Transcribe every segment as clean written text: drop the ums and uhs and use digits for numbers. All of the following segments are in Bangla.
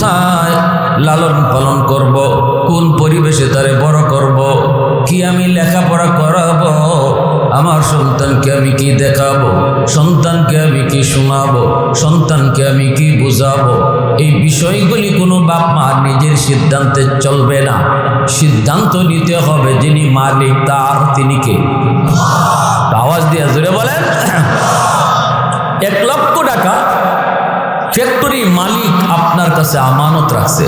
কোথায় লালন পালন করব, কোন পরিবেশে তারে বড় করব, কি আমি লেখাপড়া করাবো, আমার সন্তানকে আমি কি দেখাবো, সন্তানকে আমি কি শোনাবো, সন্তানকে আমি কি বুঝাবো, এই বিষয়গুলি কোনো বাপ মা নিজের সিদ্ধান্তে চলবে না। সিদ্ধান্ত নিতে হবে যিনি মালিক তার, তিনি কে? আওয়াজ দিয়ে জোরে বলেন। 1 লক্ষ টাকা ফ্যাক্টরি মালিক আপনার কাছে আমানত রাখছে।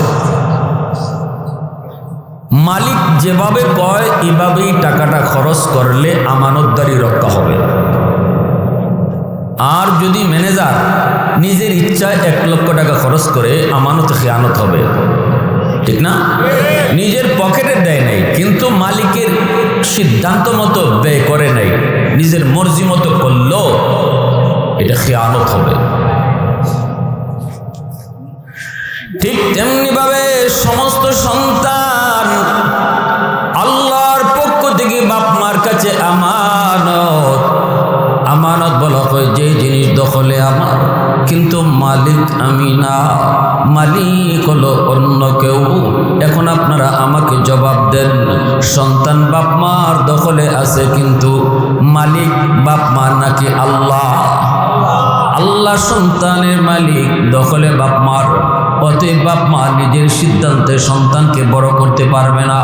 মালিক যেভাবে কয় এভাবেই টাকাটা খরচ করলে আমানতদারি রক্ষা হবে। আর যদি ম্যানেজার নিজের ইচ্ছায় 1 লক্ষ টাকা খরচ করে, আমানত খেয়ানত হবে, ঠিক না? নিজের পকেটে দেয় নাই, কিন্তু মালিকের সিদ্ধান্ত মতো ব্যয় করে নাই, নিজের মর্জি মতো করলো, এটা খেয়ানত হবে। ঠিক তেমনি ভাবে সমস্ত সন্তান আল্লাহর পক্ষ থেকে বাপ মার কাছে আমানত। আমানত বলা হয় যে জিনিস দখলে আমার, কিন্তু মালিক আমি না, মালিক হলো অন্য কেউ। এখন আপনারা আমাকে জবাব দেন, সন্তান বাপ মার দখলে আছে, কিন্তু মালিক বাপ মা নাকি আল্লাহ? আল্লাহ সন্তানের মালিক, দখলে বাপ মার। অতএব বাপ মা নিজের সিদ্ধান্তে সন্তানকে বড় করতে পারবে না।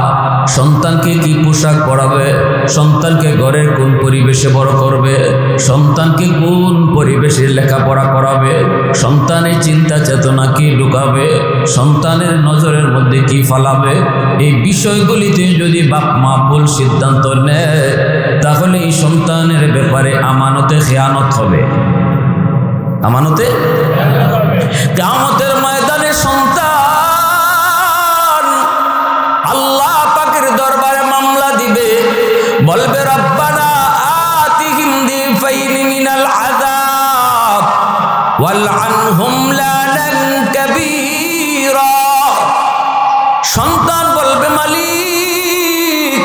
সন্তানকে কি পোশাক পরাবে, সন্তানকে ঘরের কোন পরিবেশে বড় করবে, সন্তানকে কোন পরিবেশে লেখাপড়া করাবে, সন্তানের চিন্তা চেতনা কি ঢুকাবে, সন্তানের নজরের মধ্যে কি ফালাবে, এই বিষয়গুলিতে যদি বাপ মা ভুল সিদ্ধান্ত নেয়, তাহলে এই সন্তানের ব্যাপারে আমানতে খেয়ানত হবে। আমানতে কিয়ামতের ময়দানে সন্তান আল্লাহ পাকের দরবারে মামলা দিবে, বলবে রব্বানা আতিহিম দিফাইনি মিনাল আযাব ওয়ালআনহুম লানান কাবীরা। সন্তান বলবে মালিক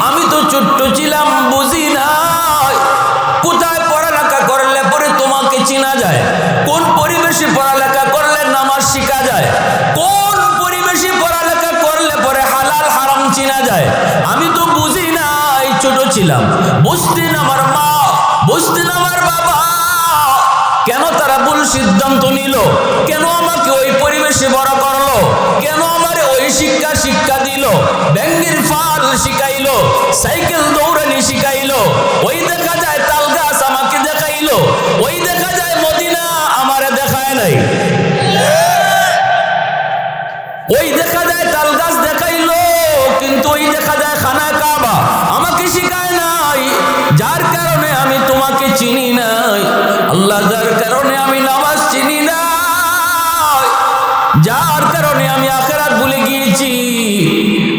আমি তো ছোট্ট ছিলাম, বুঝি না, কোথায় পড়ালেখা করলে পরে তোমাকে চেনা যায়, কোন পরিবেশে পড়ালেখা করলে নামাজ শিখা যায়, কোন পরিবেশে পড়ালেখা করলে পরে হালাল হারাম চেনা যায়, আমি তো বুঝি নাই, ছোট ছিলাম, বুঝতেন আমার মা, বুঝতেন আমার বাবা, কেন তারা ভুল সিদ্ধান্ত নিল, কেন আমাকে ওই পরিবেশে বড় করলো, কেন আমার ওই শিক্ষা দিল, ব্যাঙের ফাল শিখাইলো, সাইকেল দৌড়ানি শিখাইলো, ওই দেখা যায় তাল গাছ আমাকে দেখাইলো, ওই দেখা যায় মদিনা আমারে দেখায় নাই, ওই দেখা যায় তাল গাছ দেখাইলো, কিন্তু ওই দেখা যায় খানা কাবা আমাকে শিখায় নাই, যার কারণে আমি তোমাকে চিনি নাই। আল্লাহ, যার কারণে আমি নামাজ চিনি নাই, যার কারণে আমি আখিরাত ভুলে গিয়েছি,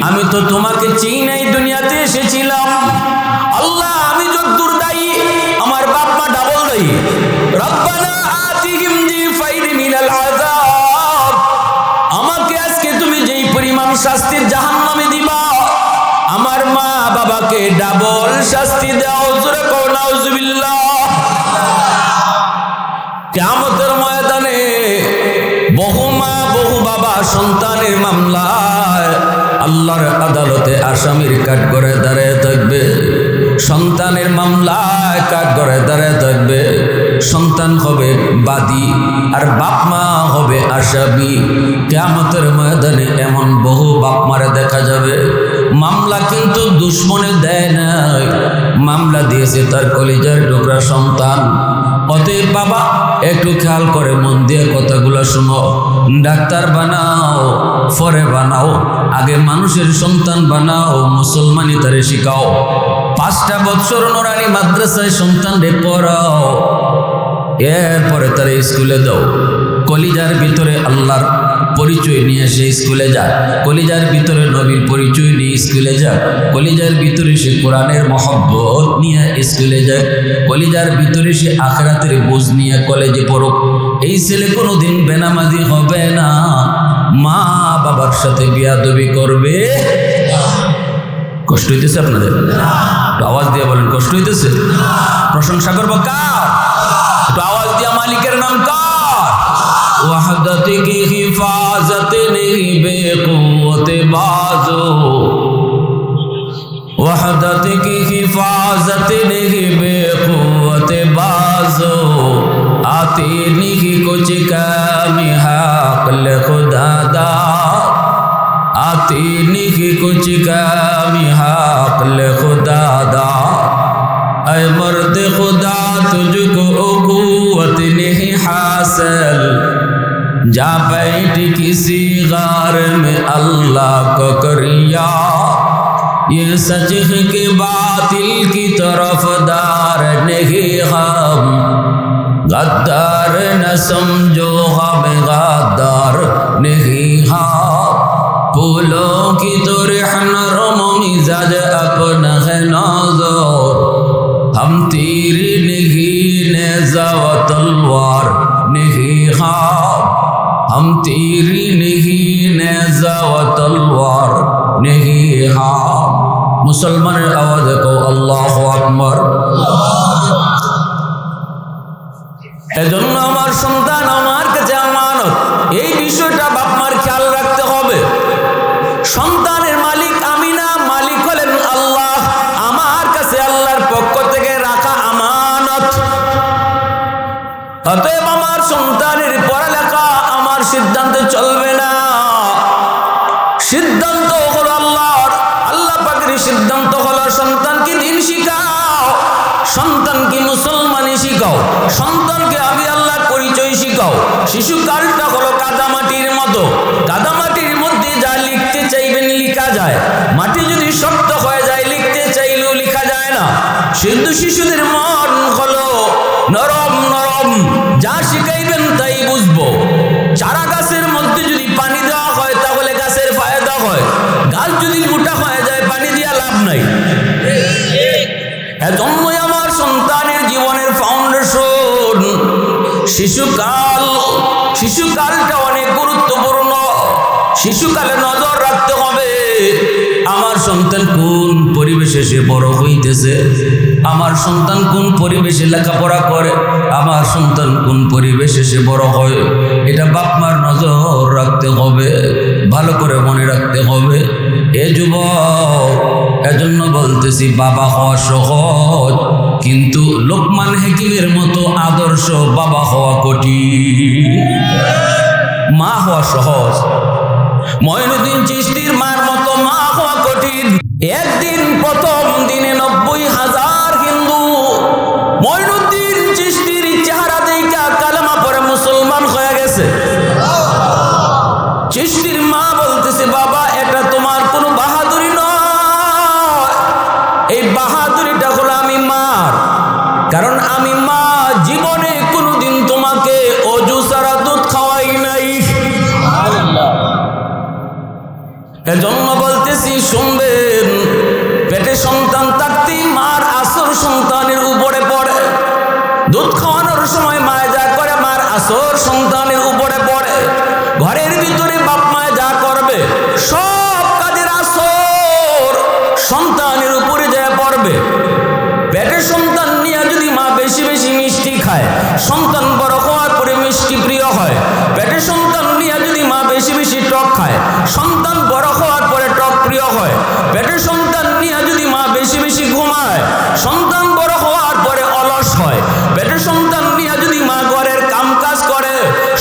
আমি তো তোমাকে চিনি নাই, দুনিয়াতে এসেছিলাম। আল্লাহ, আমি যদ্দূর দায়ী, আমার বাপ মা ডাবল দায়ী। রব্বানা আতিহিম দিফাইনি মিনাল আযাব, আমাকে আজকে তুমি যেই পরিমাণ শাস্তির জাহান্নামে দিবা, আমার মা বাবাকে ডাবল শাস্তি দাও। জোরে কও নাউজুবিল্লাহ। কিয়ামতের ময়দানে বহু মা বহু বাবা সন্তানের মামলায় আল্লাহর আদালতে আসামির কাঠগড়ে দাঁড়িয়ে থাকবে, সন্তানের মামলায় কাঠগড়ে দাঁড়িয়ে থাকবে। সন্তান হবে বাদী আর বাপ মা হবে আসামি। কিয়ামতের ময়দানে এমন বহু বাপ মারে দেখা যাবে, মামলা কিন্তু দুশ্মনে দেয় নাই, মামলা দিয়েছে তার কলিজার টুকরা সন্তান। অতএব বাবা একটু খেয়াল করে মন দিয়ে কথাগুলো শোনো। ডাক্তার বানাও পরে বানাও, আগে মানুষের সন্তান বানাও, মুসলমানি তারে শিখাও। 5টা বছর নুরানি মাদ্রাসায় সন্তানরে পড়াও, এরপরে তারে স্কুলে দাও। কলিজার ভিতরে আল্লাহর পরিচয় নিয়ে সে স্কুলে যায়, কলিজার ভিতরে নবীর পরিচয় নিয়ে স্কুলে যায়, কলিজার ভিতরে সে কোরআনের মহব্বত নিয়ে স্কুলে যায়, কলিজার ভিতরে সে আখিরাতের বুঝ নিয়ে কলেজে পড়ুক। এই ছেলে কোনোদিন বেনামাজি হবে না, মা বাবার সাথে বিয়াদবি করবে। কষ্ট হইতেছে আপনাদের? আওয়াজ দিয়ে বলেন, কষ্ট হইতেছে? প্রশংসা করবো কার? একটু আওয়াজ দিয়া মালিকের নাম কার? ওয়াহদাতি কি হিফাজত हिफाजत नहीं बेक़ुव्वत बाज़ो आती नहीं कुछ कमी हक़ल खुदा दा आती नहीं कुछ कमी हक़ल खुदा दा ऐ मर्द खुदा तुझको क़ुव्वत नहीं हासिल जा बैठ किसी गार में अल्लाह को करिया ये सच है कि बातिल की तरफ दार नहीं हम गद्दार न समझो हम गद्दार नहीं हम फूलों की तरह नरम मिजाज अपना है नज़र हम तीर नहीं नेज़ा व तलवार नहीं हम हम तीर नहीं नेज़ा व तलवार नहीं हम मुसलमाনের आवाज को আল্লাহু আকবার। এজন্য আমার সন্তান আমার কাছে আমানত, এই বিষয়টা বাপ মার খেয়াল রাখতে হবে। সন্তানের মালিক আমি না, মালিক হলেন আল্লাহ। আমার কাছে আল্লাহর পক্ষ থেকে রাখা আমানত। অতএব আমার সন্তানের পড়ালেখা আমার সিদ্ধান্তে চলবে না, সিদ্ধান্ত হলো আল্লাহর। আল্লাহ পাকের সিদ্ধান্ত হলো সন্তানকে দিন শিখাও, সন্তানকে মুসলমানি শিখাও, সন্তানকে আমি আল্লাহর পরিচয় শিখাও। শিশুকালটা হলো কাদামাটির মতো, কাদামাটির মধ্যে যা লিখতে চাইবেন লিখা যায়, মাটি যদি শক্ত হয়ে যায় লিখতে চাইলেও লিখা যায় না। কিন্তু শিশুদের মন হলো নরম নরম, যা শিখাইবেন তাই বুঝবো। চারা গাছের মধ্যে যদি পানি দেওয়া হয় তাহলে গাছের ফায়দা হয়, গাছ যদি মোটা হয়ে যায় পানি দিয়া লাভ নাই। এজন্যই আমার সন্তানের জীবনের ফাউন্ডেশন শিশুকাল। শিশুকালটা অনেক গুরুত্বপূর্ণ। শিশুকালে নজর রাখতে হবে আমার সন্তান কোন পরিবেশে সে বড় হইতেছে, আমার সন্তান কোন পরিবেশে লেখাপড়া করে, আমার সন্তান কোন পরিবেশে সে বড় হয়। এটা বাপ মার নজর রাখতে হবে, ভালো করে মনে রাখতে হবে। এ যুবক, এজন্য বলতেছি বাবা হওয়া সহজ, কিন্তু লোকমান হাকিমের মতো আদর্শ বাবা হওয়া কঠিন। মা হওয়া সহজ, মঈনুদ্দিন চিশতির মার মতো মা হওয়া কঠিন। একদিন প্রথম দিনে 90,000 হিন্দু মঈনুদ্দিন চিশতির চেহারা দেখা কালেমা পড়ে মুসলমান হয়ে গেছে। চিশতির মা বলতেছে, বাবা এটা তোমার কোনো বাহাদুরি নয়, এই বাহাদুরিটা হলো আমি মার। কারণ আমি মা জীবনে কোনোদিন তোমাকে অজু ছাড়া দুধ খাওয়াই নাই। এজন্য বলতেছি শুনবেন, পেটে সন্তান থাকতেই মার আসর সন্তানের উপরে পড়ে। দুধ খাওয়ানোর সময় মায় যা করে মার আসর সন্তানের উপরে পড়ে। ঘরের ভিতরে বাপ মায় যা করবে সব কাজের আসর সন্তানের উপরে যা পড়বে। পেটে সন্তান নিয়ে যদি মা বেশি বেশি মিষ্টি খায়, সন্তান বড় হওয়ার পরে মিষ্টি প্রিয় হয়। পেটে সন্তান নিয়ে যদি মা বেশি বেশি টক খায়, সন্তান বড় হওয়ার পরে টক প্রিয় হয়। পেটে সন্তান নিয়ে যদি মা বেশি বেশি ঘুমায়, সন্তান বড় হওয়ার পরে অলস হয়। পেটে সন্তান নিয়ে যদি মা ঘরের কাম কাজ করে,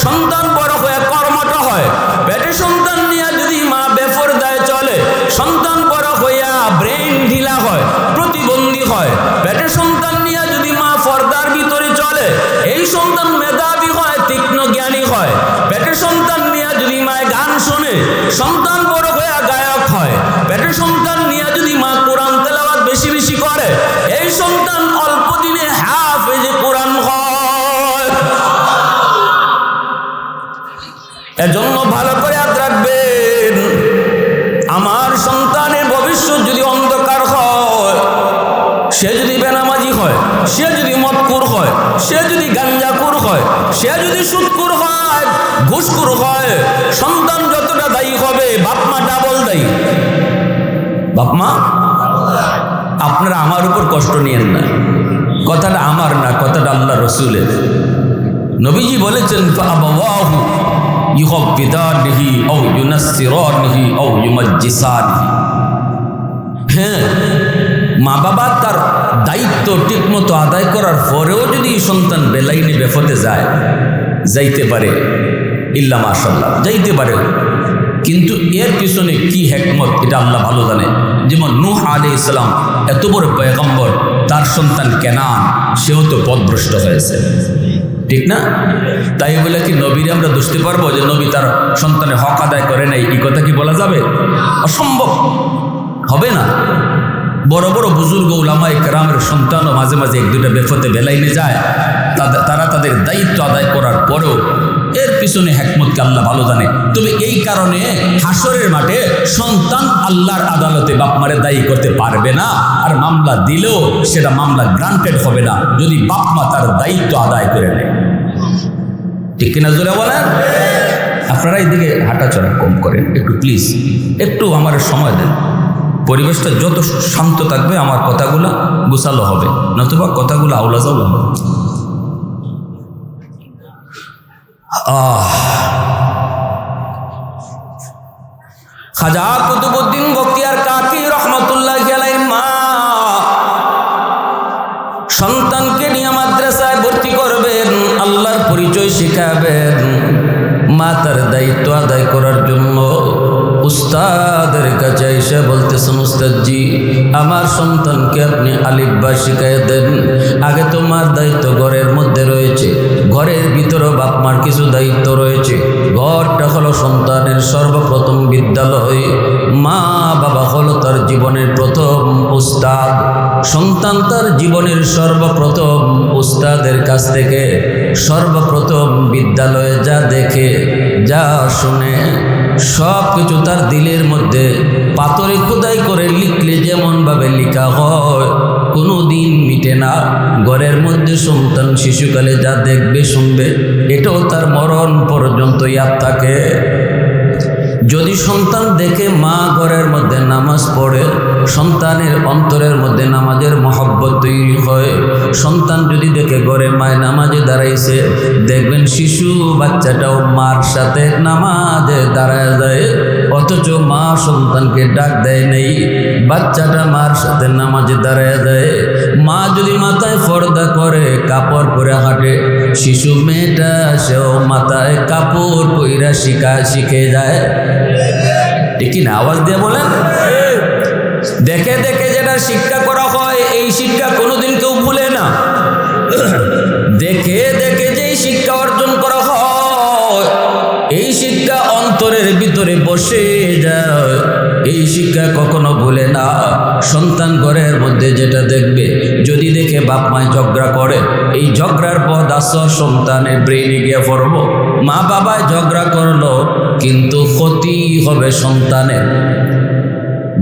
সন্তান বড় হয়ে কর্মঠ হয়। পেটে সন্তান নিয়ে যদি মা বেপরদায় চলে, সন্তান বড় হইয়া ব্রেন ঢিলা হয়, প্রতিবন্ধী হয়। পেটে সন্তান নিয়ে যদি মা পর্দার ভিতরে চলে, এই সন্তান মেধাবী হয়, তীক্ষ্ণ জ্ঞানী হয়। পেটে সন্তান নিয়ে যদি মায় গান শোনে, সন্তান বড় হইয়া গায়ক হয়। পেটে সন্তান নিয়ে যদি মা কোরআন তেলাওয়াত বেশি বেশি করে, এই সন্তান অল্প দিনে হাফেজে কোরআন হয়। এজন্য ভালো করে হাত রাখবেন, আমার সন্তানের ভবিষ্যৎ যদি অন্ধকার হয়, সে যদি বেনামাজি হয়, সে যদি মদকুর হয়, সে যদি গাঞ্জাকুর হয়, সে যদি সুদকুর হয়, ঘুষকুর হয়, সন্তান যতটা দায়ী হবে বাপ মা ডাবল দায়ী। বাপ মা আপনারা আমার উপর কষ্ট নিয়েন না, কথাটা আমার না, কথাটা আল্লাহ রসুলের। নবীজি বলেছেন ফাআবাওয়াহু ইউহাব্বিদানিহি আও ইউনাসসিরানিহি আও ইউমাজ্জিসানিহি। হ্যাঁ, মা বাবা তার দায়িত্ব ঠিকমতো আদায় করার পরেও যদি সন্তান বেলাইনে বেফতে যায়, যাইতে পারে, ইল্লা মাশাআল্লাহ যাইতে পারে, কিন্তু এর পিছনে কি হিকমত এটা আল্লাহ ভালো জানে। যেমন নূহ আলাইহিস সালাম এত বড় পয়গম্বর, তার সন্তান কেনান, সেও তো পথভ্রষ্ট হয়েছে, ঠিক না? তাই বলে কি নবীরে আমরা বুঝতে পারবো যে নবী তার সন্তানের হক আদায় করে নাই? এই কথা কি বলা যাবে? অসম্ভব, হবে না। বড় বড় বুজুর্গ উলামায়ে কেরামের সন্তানও মাঝে মাঝে এক দুটা বেফতে বেলাইনে যায়, তারা তাদের দায়িত্ব আদায় করার পরেও এর পিছনে হিকমতকে আল্লাহ ভালো জানে। তবে এই কারণে হাসরের মাঠে সন্তান আল্লাহর আদালতে বাপমারে দায়ী করতে পারবে না, আর মামলা দিলেও সেটা মামলা গ্রান্টেড হবে না যদি বাপমা তার দায়িত্ব আদায় করে নেয়। ঠিক কিনা জোরে বলেন? আপনারা এইদিকে হাঁটাচলা কম করেন একটু প্লিজ, একটু আমার সময় দেন। পরিবেশটা যত শান্ত থাকবে আমার কথাগুলো গোছালো হবে, নতুবা কথাগুলো আউলাজাউল হবে। খাজা কুতুবউদ্দিন বখতিয়ার কাকি রহমতুল্লাহি আলাইহির মা সন্তানকে নিয়ে মাদ্রাসায় ভর্তি করবেন, আল্লাহর পরিচয় শিখাবেন। মা তার দায়িত্ব আদায় করার জন্য উস্তাদের কাছে এসে বলতেছেন, উস্তাদজি আমার সন্তানকে আপনি আলিফ বা শিখাই দেন। আগে তোমার দায়িত্ব ঘরের মধ্যে রয়েছে, ঘরের ভিতরে বাপ মার কিছু দায়িত্ব রয়েছে। ঘরটা হলো সন্তানের সর্বপ্রথম বিদ্যালয়, মা বাবা হলো তার জীবনের প্রথম উস্তাদ। সন্তান তার জীবনের সর্বপ্রথম উস্তাদের কাছ থেকে সর্বপ্রথম বিদ্যালয়ে যা দেখে, যা শুনে, সব কিছু তার দিলের মধ্যে পাথরে খোদাই করে লিখলে যেমনভাবে লেখা হয় কোনো দিন মিটে না। ঘরের মধ্যে সন্তান শিশুকালে যা দেখবে শুনবে, এটাও তার মরণ পর্যন্ত ইয়াদ থাকে। যদি সন্তান দেখে মা ঘরের মধ্যে নামাজ পড়ে, সন্তানের অন্তরের মধ্যে নামাজের মহব্বত তৈরি হয়। সন্তান যদি দেখে ঘরে মায় নামাজে দাঁড়াইছে, দেখবেন শিশু বাচ্চাটাও মার সাথে নামাজে দাঁড়ায় যায়, অথচ মা সন্তানকে ডাক দেয় নেই, বাচ্চাটা মার সাথে নামাজে দাঁড়ায় যায়। মা যদি মাথায় পর্দা করে, কাপড় পরে হাঁটে, শিশু মেয়েটা সেও মাথায় কাপড় পইরা শিখে যায়। ঠিক না? আওয়াজ দিয়ে বলেন। দেখে দেখে যেটা শিক্ষা করা হয়, এই শিক্ষা কোনোদিন কেউ ভুলে না। দেখে দেখে যেই শিক্ষা অর্জন করা হয়, এই শিক্ষা অন্তরের ভিতরে বসে যায়, এই শিক্ষা কখনো ভুলে না। সন্তান ঘরের মধ্যে যেটা দেখবে, যদি দেখে বাপ মায় ঝগড়া করে, এই ঝগড়ার পথ আসর সন্তানের ব্রেনে গিয়ে পড়বো। মা বাবায় ঝগড়া করলো কিন্তু ক্ষতি হবে সন্তানের।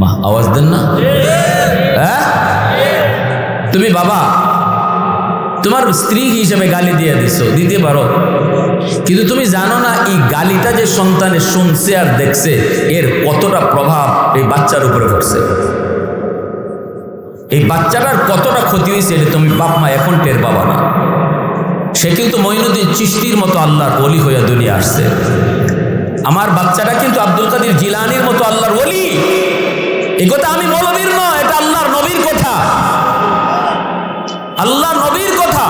মা আওয়াজ দেন না? হ্যাঁ, তুমি বাবা তোমার স্ত্রী হিসেবে গালি দিয়ে দিছো, দিতে পারো, কিন্তু তুমি জানো না এই গালিটা যে সন্তানে শুনছে আর দেখছে, এর কতটা প্রভাব এই বাচ্চার উপরে পড়ছে। এই বাচ্চাটার কতটা ক্ষতি হয়েছে এটা তুমি বাপ মা এখন টের পাবা না। সে কিন্তু মঈনুদ্দিন চিশতির মতো আল্লাহর ওলি হয়ে দুনিয়া আসছে। আমার বাচ্চাটা কিন্তু আব্দুল কাদের জিলানির মতো আল্লাহর ওলি। এই কথা আমি মৌলবীর নয়, এটা আল্লাহর নবীর কথা, আল্লাহর নবীর কথা।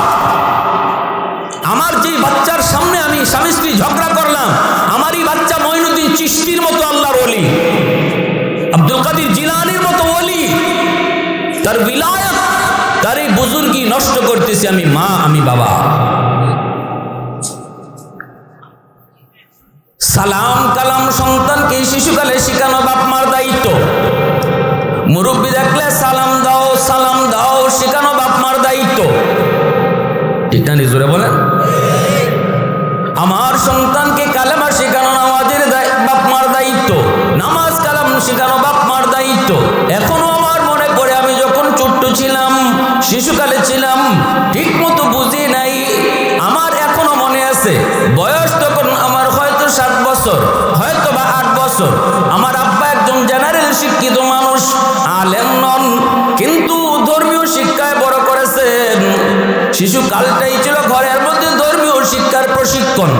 আমার যে বাচ্চার সামনে আমি স্বামী স্ত্রী ঝগড়া করলাম, আমারই বাচ্চা মঈনুদ্দিন চিশতির মতো আল্লাহর ওলি, আব্দুল কাদের জিলানির মতো ওলি। তার বিলায়াত, তার এই বুজুর্গি নষ্ট করতেছি আমি মা, আমি বাবা। সালাম কালাম সন্তানকে শিশুকালে শেখানো বাপ মার দায়িত্ব। মুরব্বী দেখলে সালাম দাও শেখানো বাপ মার দায়িত্ব। ঠিক না? জোরে বলেন। আমার সন্তানকে কালেমা শেখানো নামাজের বাপ মার দায়িত্ব, নামাজ কালাম শেখানো বাপ মার দায়িত্ব। এখনো আমার মনে পড়ে, আমি যখন ছোট্ট ছিলাম, শিশুকালে ছিলাম, ঠিক মতো বুঝি নাই। আমার এখনো মনে আছে, বয়স তখন আমার হয়তো 7 বছর, হয়তো বা 8 বছর। আমার আব্বা একজন জেনারেল শিক্ষিত মানুষ, আলেম নন, কিন্তু ধর্মীয় শিক্ষায় বড় করেছেন। শিশুকালটাই ছিল ঘরের মধ্যে ধর্মীয় শিক্ষার প্রশিক্ষণ।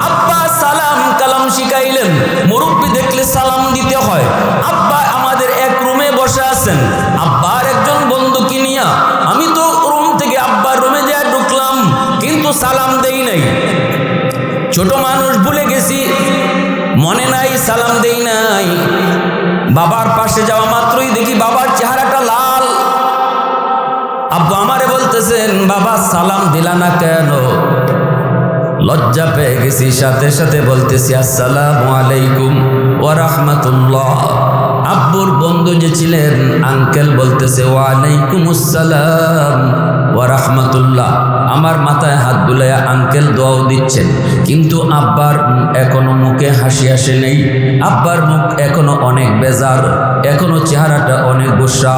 আব্বা সালাম কালাম শিখাইলেন, মুরব্বী দেখলে সালাম দিতে হয়। আব্বা আমাদের এক রুমে বসে আছেন, আব্বার একজন বন্ধু ছোট মানুষ ভুলে গেছি, মনে নাই, সালাম দেই নাই। বাবার পাশে যাওয়া মাত্রই দেখি বাবার চেহারাটা লাল। আব্বু আমারে বলতেছেন, বাবা সালাম দিলা না কেন? লজ্জা পেয়ে গেছি, সাথে সাথে বলতেছি আসসালামু আলাইকুম ওয়া রাহমাতুল্লাহ। আব্বুর বন্ধু যে ছিলেন আঙ্কেল বলতেছে ওয়ালাইকুম আসসালাম ওয়া রাহমাতুল্লাহ। আমার মাথায় হাত বুলাইয়া আঙ্কেল দোয়াও দিচ্ছেন, কিন্তু আব্বার এখনো মুখে হাসি আসে নেই। আব্বার মুখ এখনো অনেক বেজার, এখনো চেহারাটা অনেক গুসা।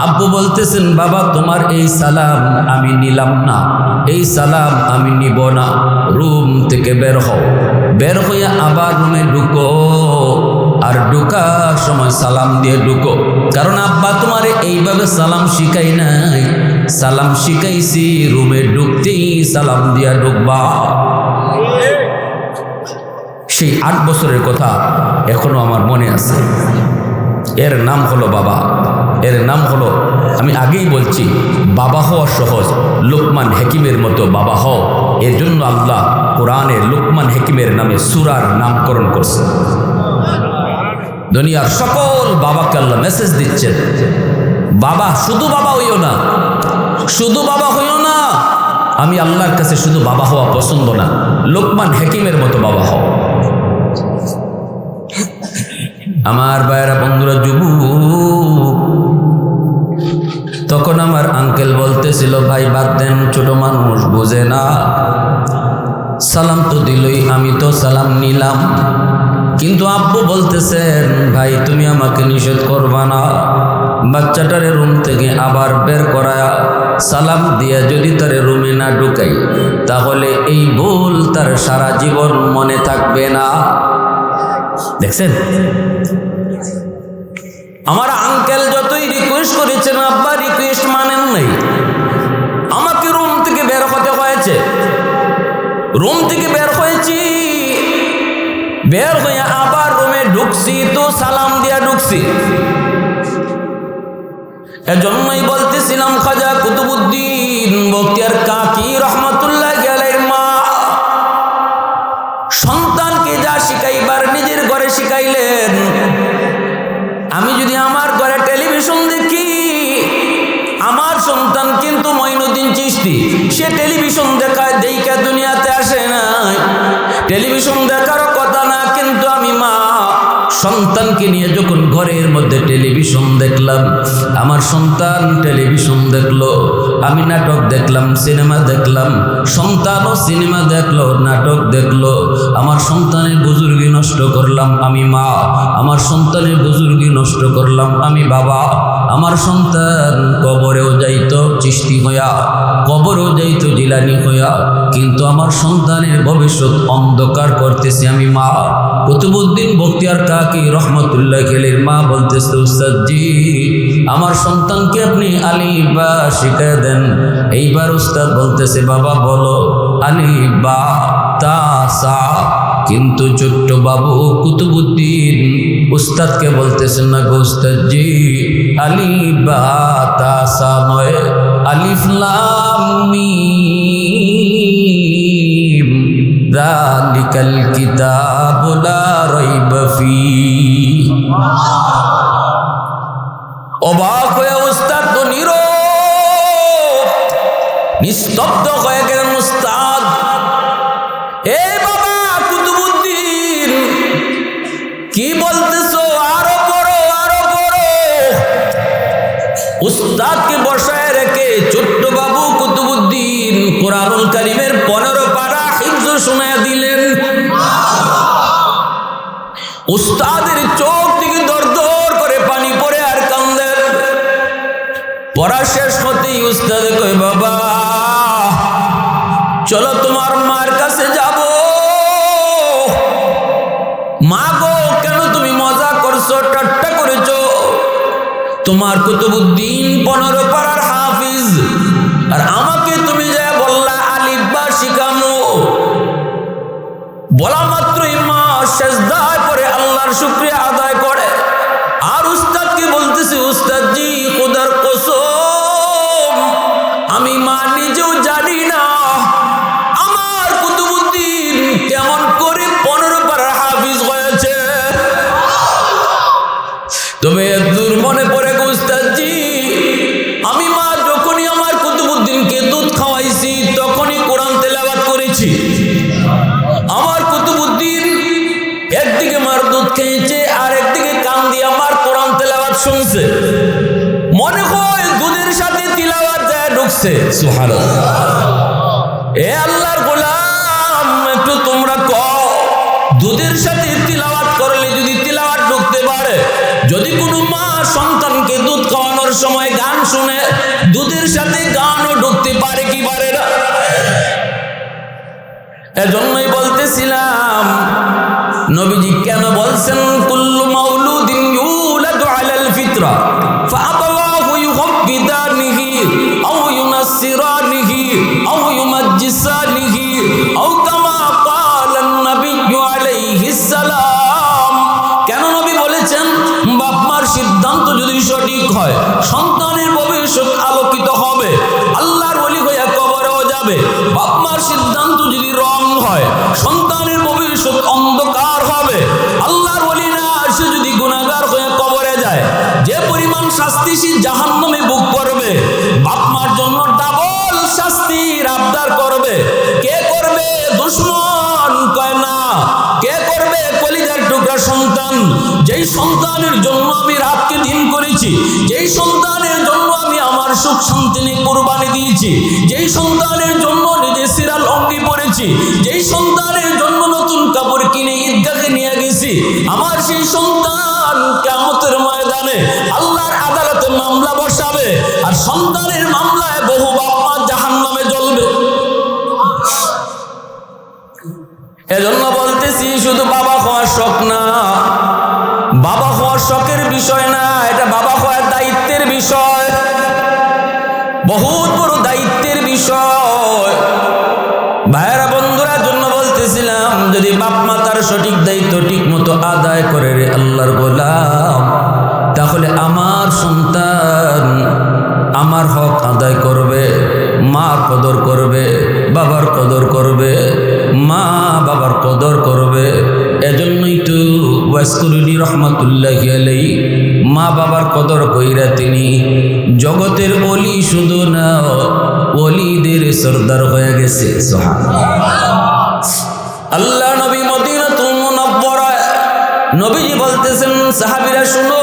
আব্বু বলতেছেন, বাবা তোমার এই সালাম আমি নিলাম না, এই সালাম আমি নিব না। রুম থেকে বের হও, বের হইয়া আবার রুমে ঢুকো, আর ঢুকার সময় সালাম দিয়ে ঢুকো। কারণ আব্বা তোমারে এইভাবে সালাম শিখাই নাই, সালাম শিখাইছি রুমে ঢুকতেই সালাম দিয়া ঢুকবা। সেই 8 বছরের কথা এখনো আমার মনে আছে। এর নাম হলো বাবা, এর নাম হলো, আমি আগেই বলছি, বাবা হওয়া সহজ, লোকমান হাকিমের মতো বাবা হও। এর জন্য আল্লাহ কোরআনে লোকমান হাকিমের নামে সূরার নামকরণ করছে। দুনিয়ার সকল বাবাকে আল্লাহ মেসেজ দিচ্ছেন, বাবা শুধু বাবা হইও না, শুধু বাবা হইও না। আমি আল্লাহর কাছে শুধু বাবা হওয়া পছন্দ না, লোকমান হাকিমের মতো বাবা হও। আমার ভাইয়েরা, বন্ধুরা, যুবক, তখন আমার আঙ্কেল বলতেছিল, ভাই বাদ দেন, ছোট মানুষ বোঝে না, সালাম তো দিলই, আমি তো সালাম নিলাম। কিন্তু আব্বু বলতেছেন, ভাই তুমি আমাকে নিষেধ করবা না, বাচ্চাটারে রুম থেকে আবার বের করায়া সালাম দিয়া যদি তারে রুমে না ঢুকাই, তাহলে এই ভুল তার সারা জীবন মনে থাকবে না। দেখছেন, আমার আঙ্কেল যতই রিকোয়েস্ট করেছেন, আব্বা রিকোয়েস্ট মানেন নাই। আমাকে রুম থেকে বের হতে হয়েছে, রুম থেকে বের হয়েছি, বের হয়ে আবার রুমে ঢুকছি তো সালাম দিয়া ঢুকছি। এজন্যই বলতেছিলাম, খাজা কুতুবউদ্দিন বখতিয়ার কাকি রহমতুল্লাহ আলাইহির মা সন্তানকে যা শিখাইবার নিজের ঘরে শিখাইলেন। আমি যদি আমার ঘরে টেলিভিশন দেখি, আমার সন্তান কিন্তু মঈনুদ্দিন চিশতি, সে টেলিভিশন দেখায়, দেখা দুনিয়াতে আসে নাই, টেলিভিশন দেখারও কথা না। কিন্তু আমি মা সন্তানকে নিয়ে যখন ঘরের মধ্যে টেলিভিশন দেখলাম, আমার সন্তান টেলিভিশন দেখলো, আমি নাটক দেখলাম, সিনেমা দেখলাম, সন্তানও সিনেমা দেখলো, নাটক দেখলো। আমার সন্তানের বুজুর্গি নষ্ট করলাম আমি মা, আমার সন্তানের বুজুর্গি নষ্ট করলাম আমি বাবা। আমার সন্তান কবরেও যাইতো চিশতি হইয়া, কবরেও যাইতো জিলানি হইয়া, কিন্তু আমার সন্তানের ভবিষ্যৎ অন্ধকার করতেছি আমি মা। কুতুবউদ্দিন বখতিয়ার কাকি রহমতুল্লাহ আলাইহির মা বলতেছে, উস্তাদ জি, আমার সন্তানকে আপনি আলিফ বা শিখায় দেন। এইবার উস্তাদ বলতেছে, বাবা বলো আলিফ বা তা সা। কিন্তু ছোট্ট বাবু কুতুবউদ্দিন উস্তাদকে বলতেছেন, না গো উস্তাদ জি, আলিফ বা তা সা নয়, আলিফ লাম মিম যালিকাল কিতাবু লা রাইবা ফীহ। অবাক হয়ে উস্তাদ তো নীরব, নিস্তব্ধ হয়ে গেলেন উস্তাদ। এ বাবা কুতুবউদ্দিন, কি বলতেছো? আরো পড়ো, আরো পড়ো। উস্তাদকে বসায় রেখে ছোট্ট বাবু কুতুবউদ্দিন কোরআনুল কারীমের 15 পারা হিফজ শোনায়া দিলেন। উস্তাদের চোখ থেকে দর দর করে পানি পড়ে আর কান্দেন। পড়া শেষ হতেই উস্তাদ কয়, বাবা চলো তোমার মার কাছে যাব। মা গো, কেন তুমি মজা করছো, ঠাট্টা করেছো? তোমার কুতুবউদ্দিন 15 পারার হাফিজ, আর আমাকে তুমি যা বললা আলিফ বা শিখামো। বলা মাত্রই মা সেজদায় পড়ে আল্লাহর শুকরিয়া আদায় করে। আর উস্তাদকে বলতেছে, উস্তাদ জি খোদার কসম, আমি মা নিজেও জানি না আমার কুতুবউদ্দিন কেমন তবে একদূর মনে পড়ে উস্তাদজি, আমি মা যখনই আমার কুতুবউদ্দিনকে দুধ খাওয়াইছি তখনই কোরআন তেলাওয়াত করেছি। আমার কুতুবউদ্দিন একদিকে মার দুধ খেয়েছে আর একদিকে কান দিয়ে আমার কোরআন তেলাওয়াত শুনছে। মনে হয় দুধের সাথে তিলাওয়াত যায় ঢুকছে। সুবহানাল্লাহ। এ আল্লাহর গোলাম, একটু তোমরা কও, দুধের সাথে তিলাওয়াত করলে যদি তিলাওয়াত ঢুকতে পারে, যদি কোনো মা সন্তানকে দুধ খাওয়ানোর সময় গান শুনে, দুধের সাথে গানও ঢুকতে পারে কি পারে না? এজন্যই বলতেছিলাম, নবীজি কেন বলছেন কুল্লু মাউলুদিন ইউলাদু আলাল ফিতরা ফাআবাওয়াহু ইউহাব্বিদানিহি আও ইউনাসসিরানিহি আও ইউমাজ্জিসানিহি আও কামা ক্বালান নাবিয়্যু আলাইহিস সালাম। কেন নবী বলেছেন বাপ মার সিদ্ধান্ত যদি সঠিক হয় সন্তানের ভবিষ্যৎ আলোকিত হবে, আল্লাহর ওলি হয়ে কবরেও যাবে। বাপ মার সিদ্ধান্ত যদি রং হয় সন্তানের ভবিষ্যৎ অন্ধকার হবে। আল্লাহর ওলি না সে যদি গুনাহগার হয়ে কবরে যায়, যে পরিমাণ শাস্তি সে জাহান্নামে ভোগ করবে, বাপ মার জন্য ডাবল শাস্তির আবদার করবে। কে করবে? দুশমন কয় না। কে করবে? কলিজার টুকরা সন্তান, যেই সন্তানের জন্য আমি রাতকে দিন করেছি, যেই সন্তানের জন্য আমি আমার সুখ শান্তি নিয়ে কুরবানি দিয়েছি, যেই সন্তানের জন্য নিজে সিরাল অঙ্গি পড়েছি, যেই সন্তানের জন্য নতুন কাপড় কিনে ঈদগাহে নিয়ে গেছি, আমার সেই সন্তান কিয়ামতের ময়দানে আল্লাহর আদালতে মামলা বসাবে, আর সন্তানের মামলায় বহু বাপ মা জাহান্নামে জ্বলবে। এজন্য বলতেছি, শুধু বাবা হওয়ার শখ না, বাবা হওয়ার শখের বিষয় না, এটা বাবা হওয়ার দায়িত্বের বিষয়, বহুত বড় দায়িত্বের বিষয়। ভাইয়েরা বন্ধুরা, জন্য বলতেছিলাম, যদি বাপ মা তার সঠিক দায়িত্ব ঠিক মতো আদায় করে রে আল্লাহর গোলাম, তাহলে আমার সন্তান আমার হক আদায় করবে, মার কদর করবে, বাবার কদর করবে, মা বাবার কদর করবে। এজন্যই তো ওয়াসকুরুনি রহমাতুল্লাহি আলাইহি মা বাবার কদর কইরা তিনি জগতের ওলি শুধু না, ওলিদের সরদার হয়ে গেছে। আল্লাহ নবী মদিনাতুল মুনাওয়ারা, নবীজি বলতেছেন, সাহাবীরা শুনো,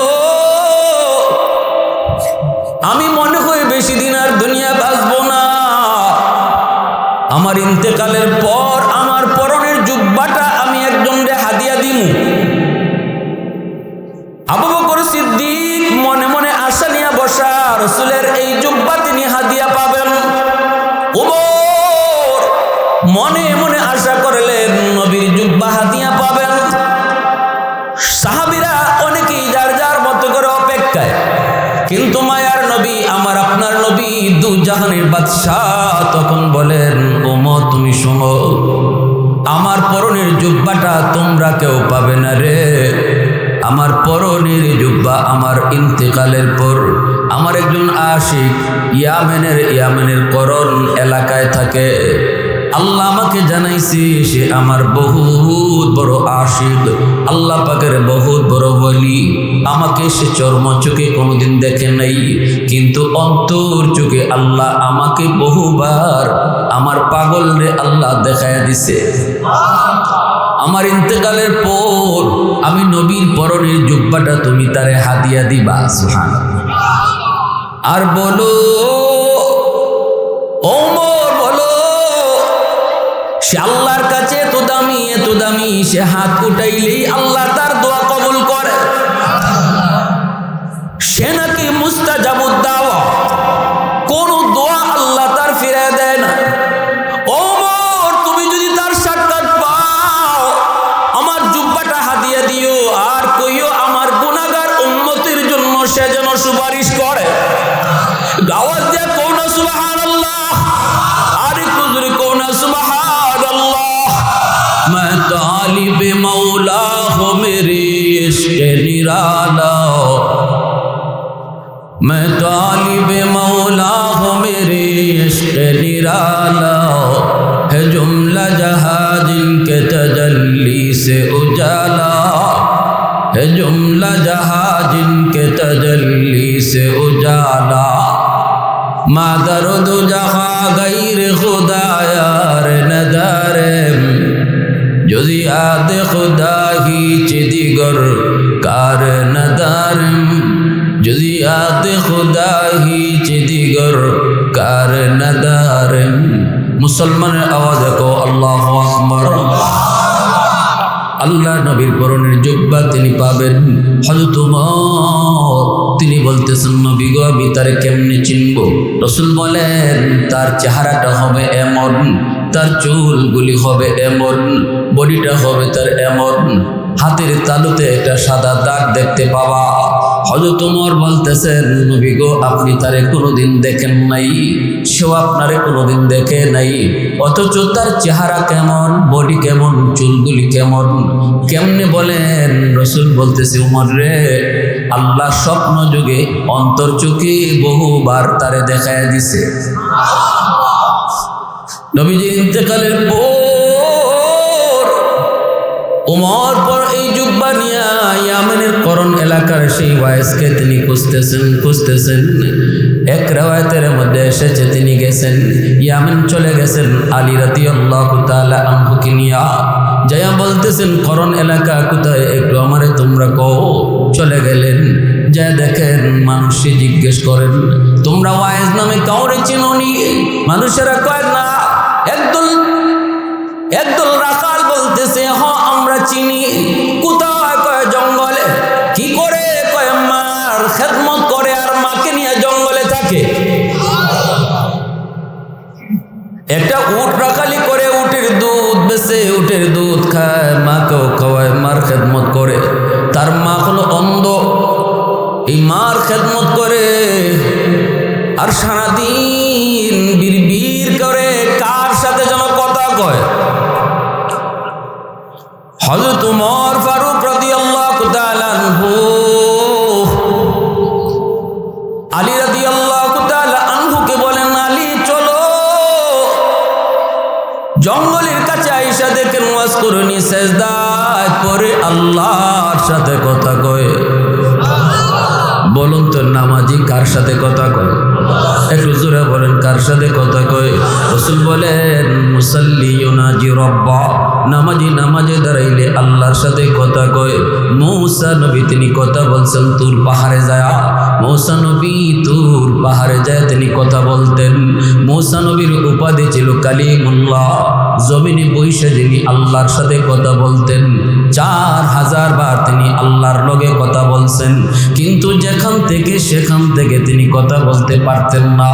আমি মনে হয় বেশি দিন আর দুনিয়া বাঁচবো না। আমার ইন্তেকালের পর আমার পরনের জুব্বাটা আমি একজনকে হাদিয়া দিমু। আবু বকর সিদ্দিক মনে মনে আশা নিয়ে বসা, রাসূলের এই জুব্বা তিনি হাদিয়া পাবেন। ওমর মনে মনে আশা করলেন নবীর জুব্বা হাদিয়া পাবেন। সাহাবীরা অনেকেই যার যার মতো করে অপেক্ষায়, কিন্তু মায়ার নবী, আমার আপনার নবী দু জাহানের বাদশাহ তখন বলেন, ওমর তুমি শোনো, আমার পরনের জুব্বাটা তোমরা কেউ পাবে না রে। আমার পরনের জুব্বা আমার ইন্তেকালের পর আমার একজন আশিক ইয়ামেনের করণ এলাকায় থাকে। আল্লাহ আমাকে জানাইছে সে আমার বহুত বড় আশিক, আল্লাহ পাকের বহুত বড় ওলি। আমাকে সে চর্ম চোখে কোনোদিন দেখে নাই, কিন্তু অন্তর চোখে আল্লাহ আমাকে বহুবার আমার পাগল রে আল্লাহ দেখায়া দিছে। আমার ইন্তেকালের পর আমি নবীর পরনের জুব্বাটা তুমি তারে হাদিয়া দিবা। সুবহানাল্লাহ। আর বলো ওমর, বলো সে আল্লাহর কাছে এত দামি, সে হাত উঠাইলেই আল্লাহ তার দোয়া কবুল করে। সে নাকি মুস্তাজাবুদ দাওয়া, কোন দোয়া আল্লাহ তার ফিরায় দেয় না। ওমর তুমি যদি তার সাক্ষাৎ পাও, আমার জুব্বাটা হাদিয়া দিও, আর কইও আমার গুনাহগার উম্মতের জন্য সে যেন সুপারিশ করে। আওয়াজ দিয়ে কোন সুবহানাল্লাহ, আরে কুজরে কোন সুবহানাল্লাহ। मैं तालिब मौला हो मेरे इश्क निराला, मैं तालिब मौला हो मेरे इश्क निराला, है जुमला जहां जिनके तजल्ली से उजाला, है जुमला जहां जिनके तजल्ली से उजाला मादर दो जहां गैर खुदा यार नदारे যদি আদ খুদা হিচ দিগর কার নদারম যদি আদ খুদা হিচ দিগর কার নদারম মুসলমানের আওয়াজ কো আল্লাহু আকবার আল্লাহ নবীর পরনের জুব্বা তিনি পাবেন হযরত ওমর তিনি বলতেছেন নবী গো আমি তারে কেমনে চিনব রাসূল বলেন তার চেহারাটা হবে এমন তার চুলগুলি হবে এমন বডিটা হবে তার এমন হাতের তালুতে একটা সাদা দাগ দেখতে পাবা হযরত ওমর বলতেছেন নবী গো আপনি তারে কোনোদিন দেখেন নাই সেও আপনারে কোনোদিন দেখে নাই অথচ তার চেহারা কেমন বডি কেমন চুলগুলি কেমন কেমনে বলেন রাসূল বলতেছে ওমর রে আল্লাহ স্বপ্ন যুগে অন্তর্চোখে বহুবার তারে দেখায় দিছে নবীজি ইন্তেকালের পর ওমর পর এই জুব্বা নিয়ে ইয়ামেনের করণ এলাকার সেই ওয়াইসকে তিনি খুঁজতেছেন এক রাওয়ায়াতের মধ্যে এসেছে তিনি গেছেন ইয়ামেন চলে গেছেন আলী রাদিয়াল্লাহু তাআলা আনহুকে নিয়া যায়া বলতেছেন করণ এলাকা কোথায় একটু আমারে তোমরা কও চলে গেলেন যা দেখেন মানুষে জিজ্ঞেস করেন তোমরা ওয়াইস নামে কাউরে চিনোনি মানুষেরা কয় না একদল রাখাল বলতেছে হ্যাঁ আমরা চিনি কোথায় কয় জঙ্গলে কি করে কয় মার খেদমত করে আর মাকে নিয়ে জঙ্গলে থাকে একটা উট রাখালি করে উটের দুধ বেচে উটের দুধ খায় মাকেও খাওয়ায় মার খেদমত করে তার মা হলো অন্ধ এই মার খেদমত করে আর সারাদিন বিড়বিড় করে কার সাথে যেন কথা কয় হযরত ওমর ফারুক রাদিয়াল্লাহু তাআলা আনহু আলী রাদিয়াল্লাহু তাআলা আনহুকে বলেন আলী চলো জঙ্গলের কাছে আয়েশা দেখেন ওয়াজ করনি সেজদায় পড়ে আল্লাহর সাথে কথা কয় বলুন তো নামাজি কার সাথে কথা কয় একটু জোরে বলেন কার সাথে কথা কয় রাসূল বলেন মুসাল্লি ইউনাজি রাব্বা নামাজি নামাজে দাঁড়াইলে আল্লাহর সাথে কথা কয় মূসা নবী তিনি কথা বলছেন তুর পাহাড়ে যায় মূসা নবী তুর পাহাড়ে যায় তিনি কথা বলতেন মূসা নবীর উপাধি ছিল কালিমুল্লাহ জমিনে বসে যিনি আল্লাহর সাথে কথা বলতেন 4000 বার তিনি আল্লাহর লগে কথা বলছেন কিন্তু যেখান থেকে সেখান থেকে তিনি কথা বলতে পারতেন না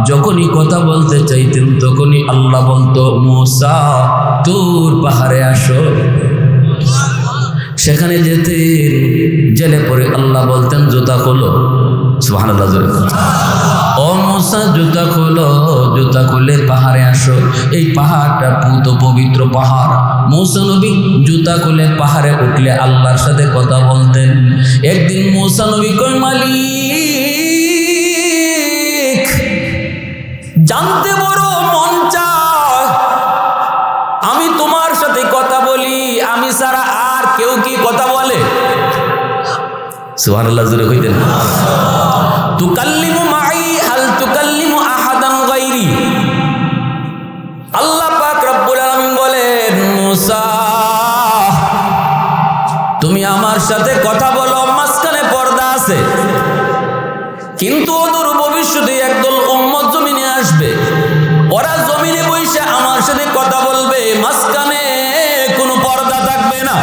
যখনই কথা বলতে চাইতেন তখনই আল্লাহ বলতো মূসা তুর পাহাড়ে আসো সেখানে যেতেন জেলে পড়ে আল্লাহ বলতেন জুতা খোলো সুবহানাল্লাহ জোরে ও মূসা জুতা খোলো জুতা খুলে পাহাড়ে আসো এই পাহাড়টা পুত পবিত্র পাহাড় মূসা নবী জুতা খুলে পাহাড়ে উঠলে আল্লাহর সাথে কথা বলতেন একদিন মূসা নবী কই মালিক জানতে বড় মন চায় আমি তোমার সাথে কথা বলি আমি ছাড়া আর কেউ কি কথা বলে সুবহানাল্লাহ জোরে কইতেন তুকাল্লিমু মাই হাল তুকাল্লিমু আহাদান গায়রি আল্লাহ পাক রব্বুল আলামিন বলেন মূসা তুমি আমার সাথে কথা বলো মাঝখানে পর্দা আছে কিন্তু অদূর ভবিষ্যতে একদল উম্মত জমিনে আসবে ওরা জমিনে বসে আমার সাথে কথা বলবে মাঝখানে কোনো পর্দা থাকবে না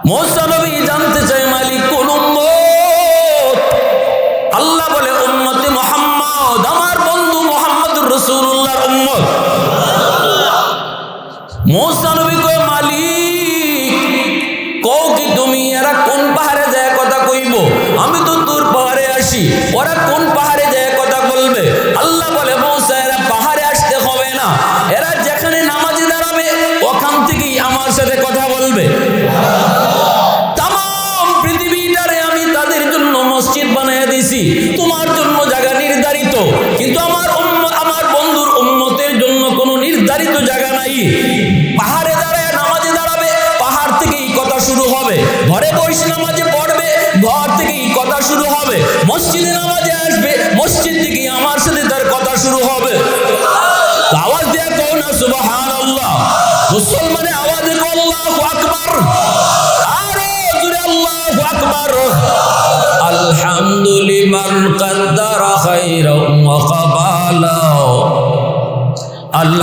মূসা নবী জানতে চাই মালিক কোন উম্মত আল্লাহ বলে উম্মতে মুহাম্মদ আমার বন্ধু মুহাম্মদুর রাসূলুল্লাহর উম্মত মূসা নবী কয় মালিক কও কি তুমি এরা কোন পাহাড়ে যায় কথা কইব আমি তো তোর পাহাড়ে আসি ওরা কোন পাহাড়ে যায় কথা বলবে আল্লাহ বলে মূসা এরা পাহাড়ে আসতে হবে না এরা যেখানে নামাজে দাঁড়াবে ওখান থেকেই আমার সাথে কথা বলবে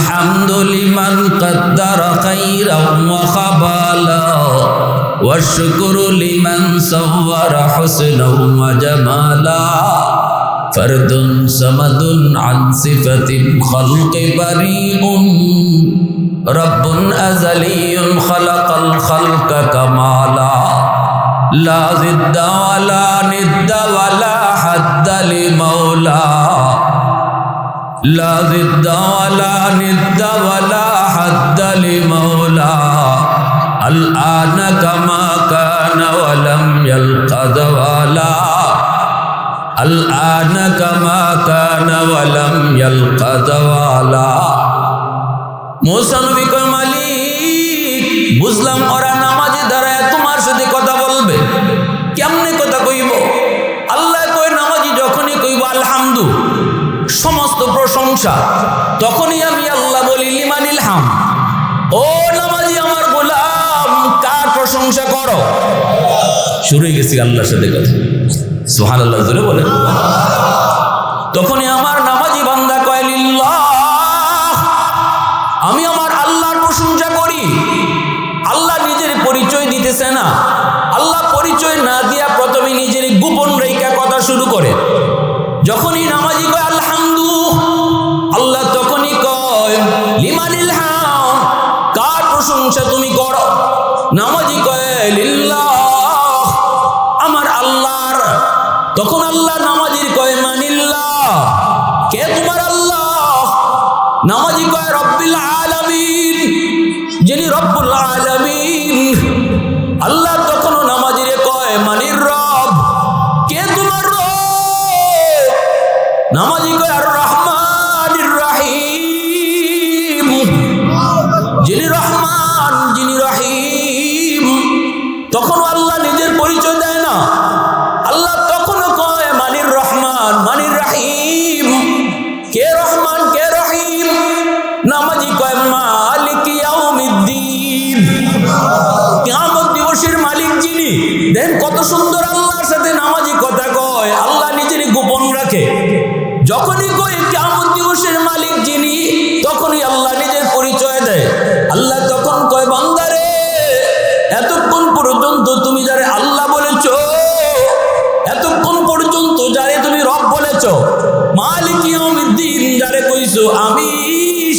الحمد لمن قدر خيرا وخبالا والشكر لمن صور حسنا وجمالا فرد صمد عن صفة الخلق بريء رب أزلي خلق الخلق كمالا لا ضد ولا ند ولا حد لمولا لا ضد ولا ند ولا حد لمولا الآن كما كان ولم يلق زوالا الآن كما كان ولم يلق زوالا মুসা নবী কয় মালিক বুঝলাম ওরা নামাজে দাঁড়ায় তোমার সাথে কথা বলবে কেমনে কথা কইব আল্লাহ কয় নামাজি যখনই কইব আলহামদু সমস্ত প্রশংসা তখনই আমি আল্লাহ বলি লিমানিল হাম ও নামাজি আমার গোলাম কার প্রশংসা করো শুরু হয়ে গেছি আল্লাহর সাথে কথা সুবহানাল্লাহ জোরে বলেন তখনই আমার নামাজি বান্দা কয় লিল্লাহ আমি আমার আল্লাহর প্রশংসা করি আল্লাহ নিজের পরিচয় দিতেছে না আল্লাহ পরিচয় না দিয়া প্রথমে নিজের গোপন রেখা কথা শুরু করে যখনই নামাজি কয় আলহামদু আল্লাহ তখনই কয় লিমানিল হাম কার প্রশংসা তুমি করো নামাজি কয় লিল্লাহ আমার আল্লাহর তখন আল্লাহ নামাজির কয় মানিল্লাহ কে তোমার আল্লাহ নামাজি কয় রব্বিল আলামিন যিনি রব্বুল আলামিন আল্লাহ তখনও নামাজিরে কয় মানির রব কে তোমার রব নামাজি কয় আর রহমানির রহিম যিনি রহমান যিনি রহিম তখনও আল্লাহ নিজের পরিচয় দেয় না আল্লাহ তখনও কয় মানির রহমান মানির রহিম কে রহমান কে রহিম নামাজি কয় মালিক ইয়াউমিদ্দিন কিয়ামত দিবসের মালিক যিনি দেন কত সুন্দর আল্লাহর সাথে নামাজি কথা কয় আল্লাহ নিজের গোপন রাখে যখনই কয় কিয়ামত দিবসের মালিক যিনি তখনই আল্লাহ নিজের পরিচয় দেয় আল্লাহ তখন কয় বান্দারে এতক্ষণ পর্যন্ত তুমি যারে আল্লাহ বলেছো এতক্ষণ পর্যন্ত যারে তুমি রব বলেছো মালিক ইয়াউমিদ্দিন যারে কইছো আমি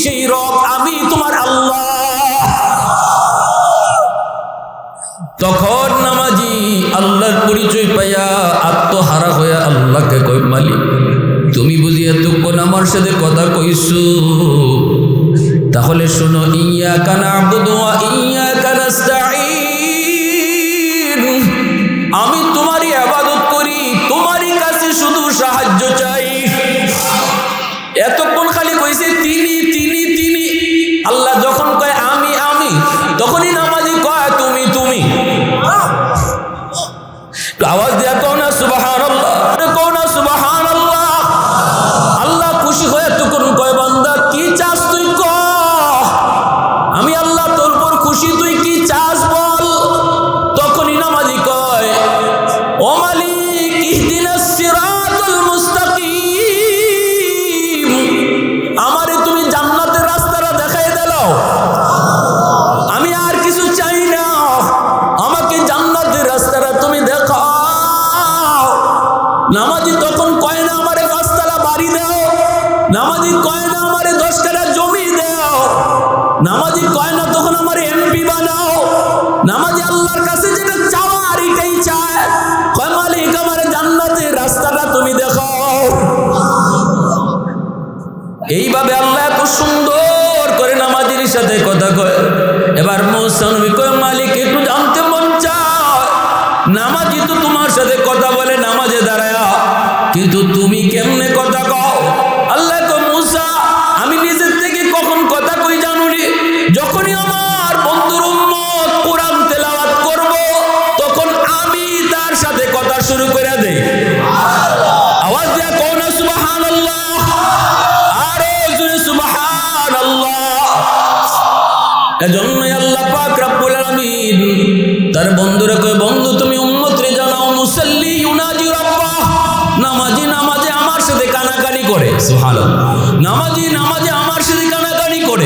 সেই রব আমি তোমার আল্লাহ তখন নামাজি আল্লাহর পরিচয় পাইয়া আত্মহারা হইয়া আল্লাহকে কই মালিক তুমি বুঝি এতক্ষণ আমার সাথে কথা কইছো তাহলে শোনো ইয়াকা না'বুদু ওয়া ইয়াকা নাস্তাঈন আমি তোমারই ইবাদত করি তোমারই কাছে শুধু সাহায্য চাই এতক্ষণ খালি কইছে তিনি তিনি তিনি আল্লাহ যখন কয় আমি আমি তখনই নামাজি কয় তুমি তুমি আওয়াজ দিয়া কও না সুবহানাল্লাহ কও না সুবহানাল্লাহ আল্লাহ খুশি হয়ে তখন কয় বান্দা কি চাস তুই ক আমি আল্লাহ তোর উপর খুশি তুই কি চাস বল তখনই নামাজি কয় ও মালিক ইহদিনাস সিরাতাল মুস্তাকিম আমারে তুমি জান্নাতের রাস্তাটা দেখাই দাও আমি আর কিছু চাই না আমাকে জান্নাতের রাস্তাটা তুমি দেখাও নামাজি তখন কয় না আমারে 5 তলা বাড়ি দাও নামাজি কয় না আমারে 10 কাঠা জমি দাও নামাজি কয় না তখন আমারে এমপি বানাও নামাজি আল্লাহর কাছে যেটা চাওয়া আর এটাই চায় কয় মালিক আমারে জান্নাতের রাস্তাটা তুমি দেখাও এইভাবে আল্লাহ এত সুন্দর করে নামাজির সাথে কথা কয় এবার মুসা নবী কয় মালিক একটু জানতে মন চায় নামাজি তো তোমার সাথে কথা বলে নামাজে দাঁড়ায়া কিন্তু তুমি কেমনে কথা কও আল্লাহ কয় মুসা আমি নিজের থেকে কখন কথা কই জানুনি যখনই আমার বন্ধুর উম্মত কোরআন তেলাওয়াত করব তখন আমি তার সাথে কথা শুরু করে দেই আওয়াজ দিয়া কও না সুবহানাল্লাহ আরে জোরে সুবহানাল্লাহ এজন্যই আল্লাহ পাক রব্বুল আলামিন তার বন্ধুরা কয় বন্ধু তুমি উম্মতরে জানাও মুসাল্লি ইউনাজি রাব্বাহ নামাজি নামাজে আমার সাথে কানাকানি করে সুবহানাল্লাহ নামাজি নামাজে আমার সাথে কানাকানি করে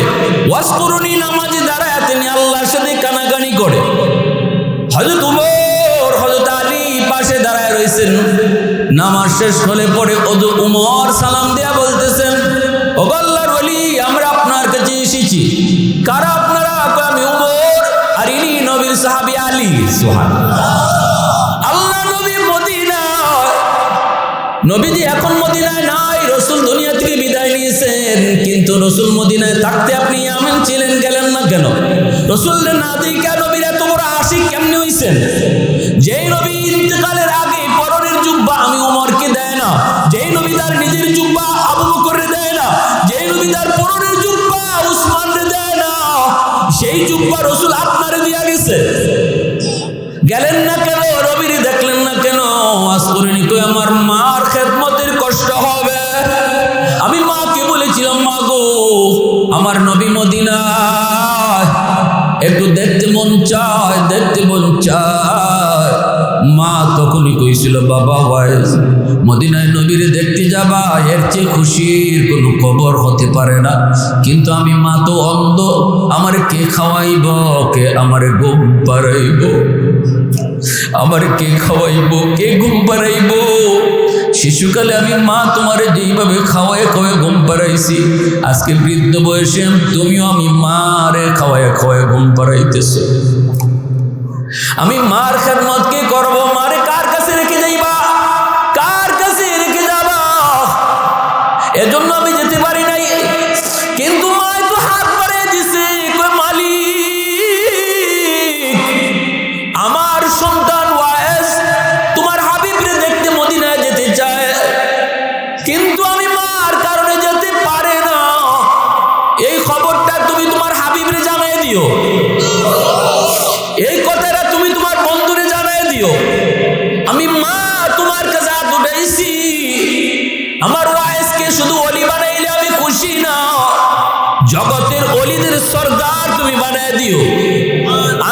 হযরত উমর হযরত আলী পাশে দাঁড়ায় রয়েছেন। নামাজ শেষ হলে পরে উমর সালাম দিয়া বলতেছেন, ও আল্লাহর ওলি, আমরা আপনার কাছে এসেছি। কারা আপনারা? আমি উমর, আর ইনি নবীর সাহাবী আলী। সুবহানাল্লাহ। আল্লাহ নবী মদিনায়, নবীজি এখন মদিনায় নাই, রাসূল দুনিয়া থেকে বিদায় নিয়েছেন। কিন্তু রাসূল মদিনায় থাকতে আপনি ইয়ামান ছিলেন, গেলেন না কেন? রাসূলের না দেখে নবীর এত বড় আশিক কেমনে হইছেন? যেই নবী ইন্তেকালের আগে পরনের জুব্বা আমি উমরকে দেয় না, যেই নবী তার নিজের জুব্বা আবু বকরকে দেয় না, যেই নবী তার পরনের জুব্বা উসমানকে দেয় না, সেই জুব্বা রাসূল আপনারে দিয়া গেছে। গেলেন না কেন? নবীর দেখলেন না কেন? আজ করিনি কই আমার মার খেদমতের কষ্ট হবে। আমি মাকে বলেছিলাম, মা গো, আমার নবী মদিনায়, একটু দেখতে মন চায়, দেখতে মন চায়। মা তখনই কইছিল, বাবা ওয়াইজ, মদিনায় নবীরে দেখতে যাবা, এর চেয়ে খুশির কোনো খবর হতে পারে না। কিন্তু আমি মা তো অন্ধ, আমার কে খাওয়াইব, কে আমার ঘুম পাড়াইব, আমার কে খাওয়াইব, কে ঘুম পাড়াইব? শিশুকালে আমি মা তোমারে যেইভাবে খাওয়ায় খাওয়ায় ঘুম পাড়াইছি, আজকে বৃদ্ধ বয়সে তুমিও আমি মারে খাওয়ায় খাওয়ায় ঘুম পাড়াইতেছ। আমি মার খেদমত কে করব? মারে কার কাছে রেখে যাইবা, কার কাছে রেখে যাবা? এজন্য আমি যেতে পারি নাই। কিন্তু মা একটু হাত বাড়িয়ে দিছে, কই মালিক, আমার সন্তান ওয়াইস তোমার হাবিবরে দেখতে মদিনায় যেতে চায়, কিন্তু আমি মার কারণে যেতে পারে না। এই খবরটা তুমি তোমার হাবিবরে জানাই দিও, এই কথাটা তুমি তোমার বন্ধুরে জানাই দিও। আমি মা তোমার কাছে হাত উঠাইছি, আমার ওয়াইসকে শুধু ওলি বানাইলে আমি খুশি না, জগতের ওলিদের সরদার তুমি বানাই দিও।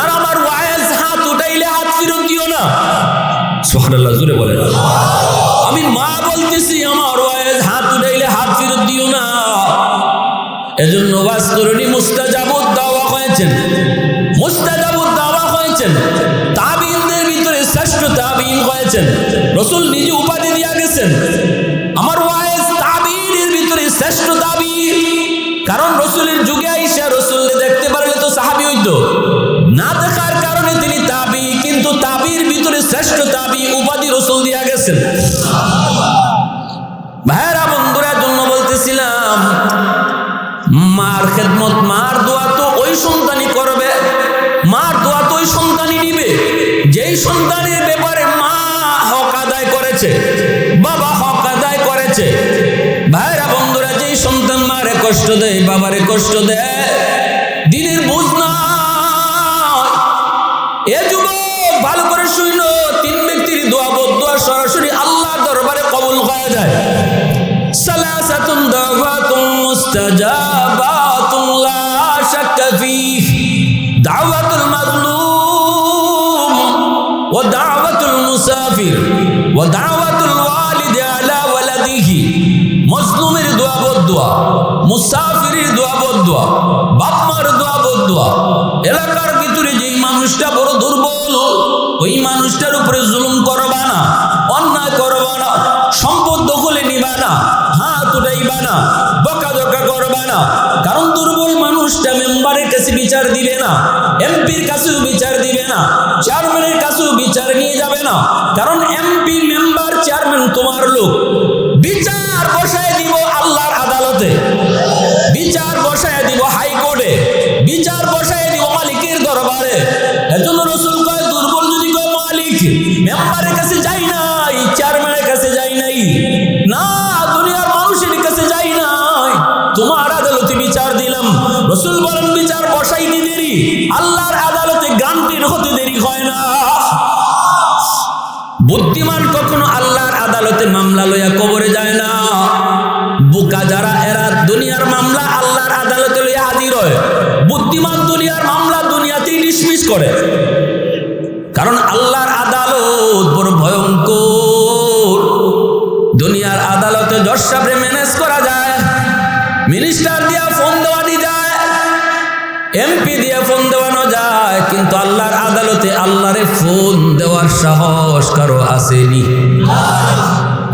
আর আমার ওয়াইস হাত উঠাইলে হাত ফেরত দিও না। সুবহানাল্লাহ, জোরে বলেন। আমি মা বলতেছি, আমার ওয়াইস হাত উঠাইলে হাত ফেরত দিও না। এজন্য ওয়াজ করুনি মুস্তাজাবুদ দাওয়া হয়েছেন, মুস্তাজাবুদ দাওয়া হয়েছেন, তাবিঈনদের ভিতরে শ্রেষ্ঠ তাবিঈন হয়েছেন। রাসূল নিজে উপাধি দিয়া গেছেন, আমার ওয়াইস তাবিঈনের ভিতরে শ্রেষ্ঠ তাবিঈন। কারণ রাসূলের যুগে আইসা রাসূলকে দেখতে পারলে তো সাহাবী হইতো না, দেখার কারণে তিনি তাবিঈ, কিন্তু তাবিঈর ভিতরে শ্রেষ্ঠ তাবিঈ উপাধি রাসূল দিয়া গেছেন। ভাইরা বন্ধুরা, জন্য বলতেছিলাম, মার খেদমত, মার দোয়া তো ওই সন্তানই করবে, মার দোয়া তো ওই সন্তানই নিবে যেই সন্তানের ব্যাপারে মা হক আদায় করেছে, বাবা হক আদায় করেছে। ভাইরা বন্ধুরা, যেই সন্তান মারে কষ্ট দেয়, বাবারে কষ্ট দেয়, দিনের বুঝ না। এ যুবক ভালো করে শুনো, তিন ব্যক্তির দোয়া বদদোয়া সরাসরি আল্লাহর দরবারে কবুল হয়ে যায়। সালাসাতুন দাওয়াতুন মুস্তাজাবাতুন লা শাক্কা ফীহি, দাওয়াতুল মাজলুম ওয়া দাওয়াতুল মুসাফির ওয়া দাওয়াতুল ওয়ালিদি আলা ওয়ালাদিহি। মাজলুমের দোয়া বদদোয়া, মুসাফিরের দোয়া বদদোয়া, বাপ মার দোয়া বদদোয়া। এলাকার ভিতরে যেই মানুষটা বড় দুর্বল, ওই মানুষটার উপরে জুলুম করবা না, অন্যায় করবা না, সম্পদ দখলে নিবা না, হাত উঠাইবা না, বকাঝকা করবা না। কারণ দুর্বল মানুষটা মেম্বারের কাছে বিচার দিবে না, এমপির কাছেও বিচার দিবে না, চেয়ারম্যানের কাছেও বিচার নিয়ে যাবে না। কারণ এমপি, মেম্বার, চেয়ারম্যান তোমার লোক। বিচার বসায় দিব আল্লাহর আদালতে, বিচার বসায় দিব হাইকোর্টে, বিচার বসায় দিব মালিকের দরবারে। এজন্য রাসূল কয়, দুর্বল যদি কয় মালিক, মেম্বারের কাছে যাই নাই, চেয়ারম্যানের কাছে যাই নাই, না দুনিয়ার মানুষের কাছে যাই নাই, তোমার আদালতে বিচার দিলাম। রাসূল বলেন, বিচার বসাইতে দেরি, আল্লাহর আদালতে গ্রান্টেড হতে দেরি হয় না। বুদ্ধিমান কখনো আল্লাহর আদালতে মামলা লইয়া কবরে যায় না। বোকা যারা, এরা দুনিয়ার মামলা আল্লাহর আদালতে লইয়া হাজির হয়। বুদ্ধিমান দুনিয়ার মামলা দুনিয়াতেই ডিসমিস করে। কারণ আল্লাহর আদালত বড় ভয়ঙ্কর। দুনিয়ার আদালতে জজ সাহেবরে ম্যানেজ করা যায়, মিনিস্টার দিয়া ফোন দেওয়ানি যায়, এমপি দিয়ে ফোন দেওয়ানো যায়, কিন্তু আল্লাহর আদালত আদালতে আল্লাহরে ফোন দেওয়ার সাহস কারো আসেনি।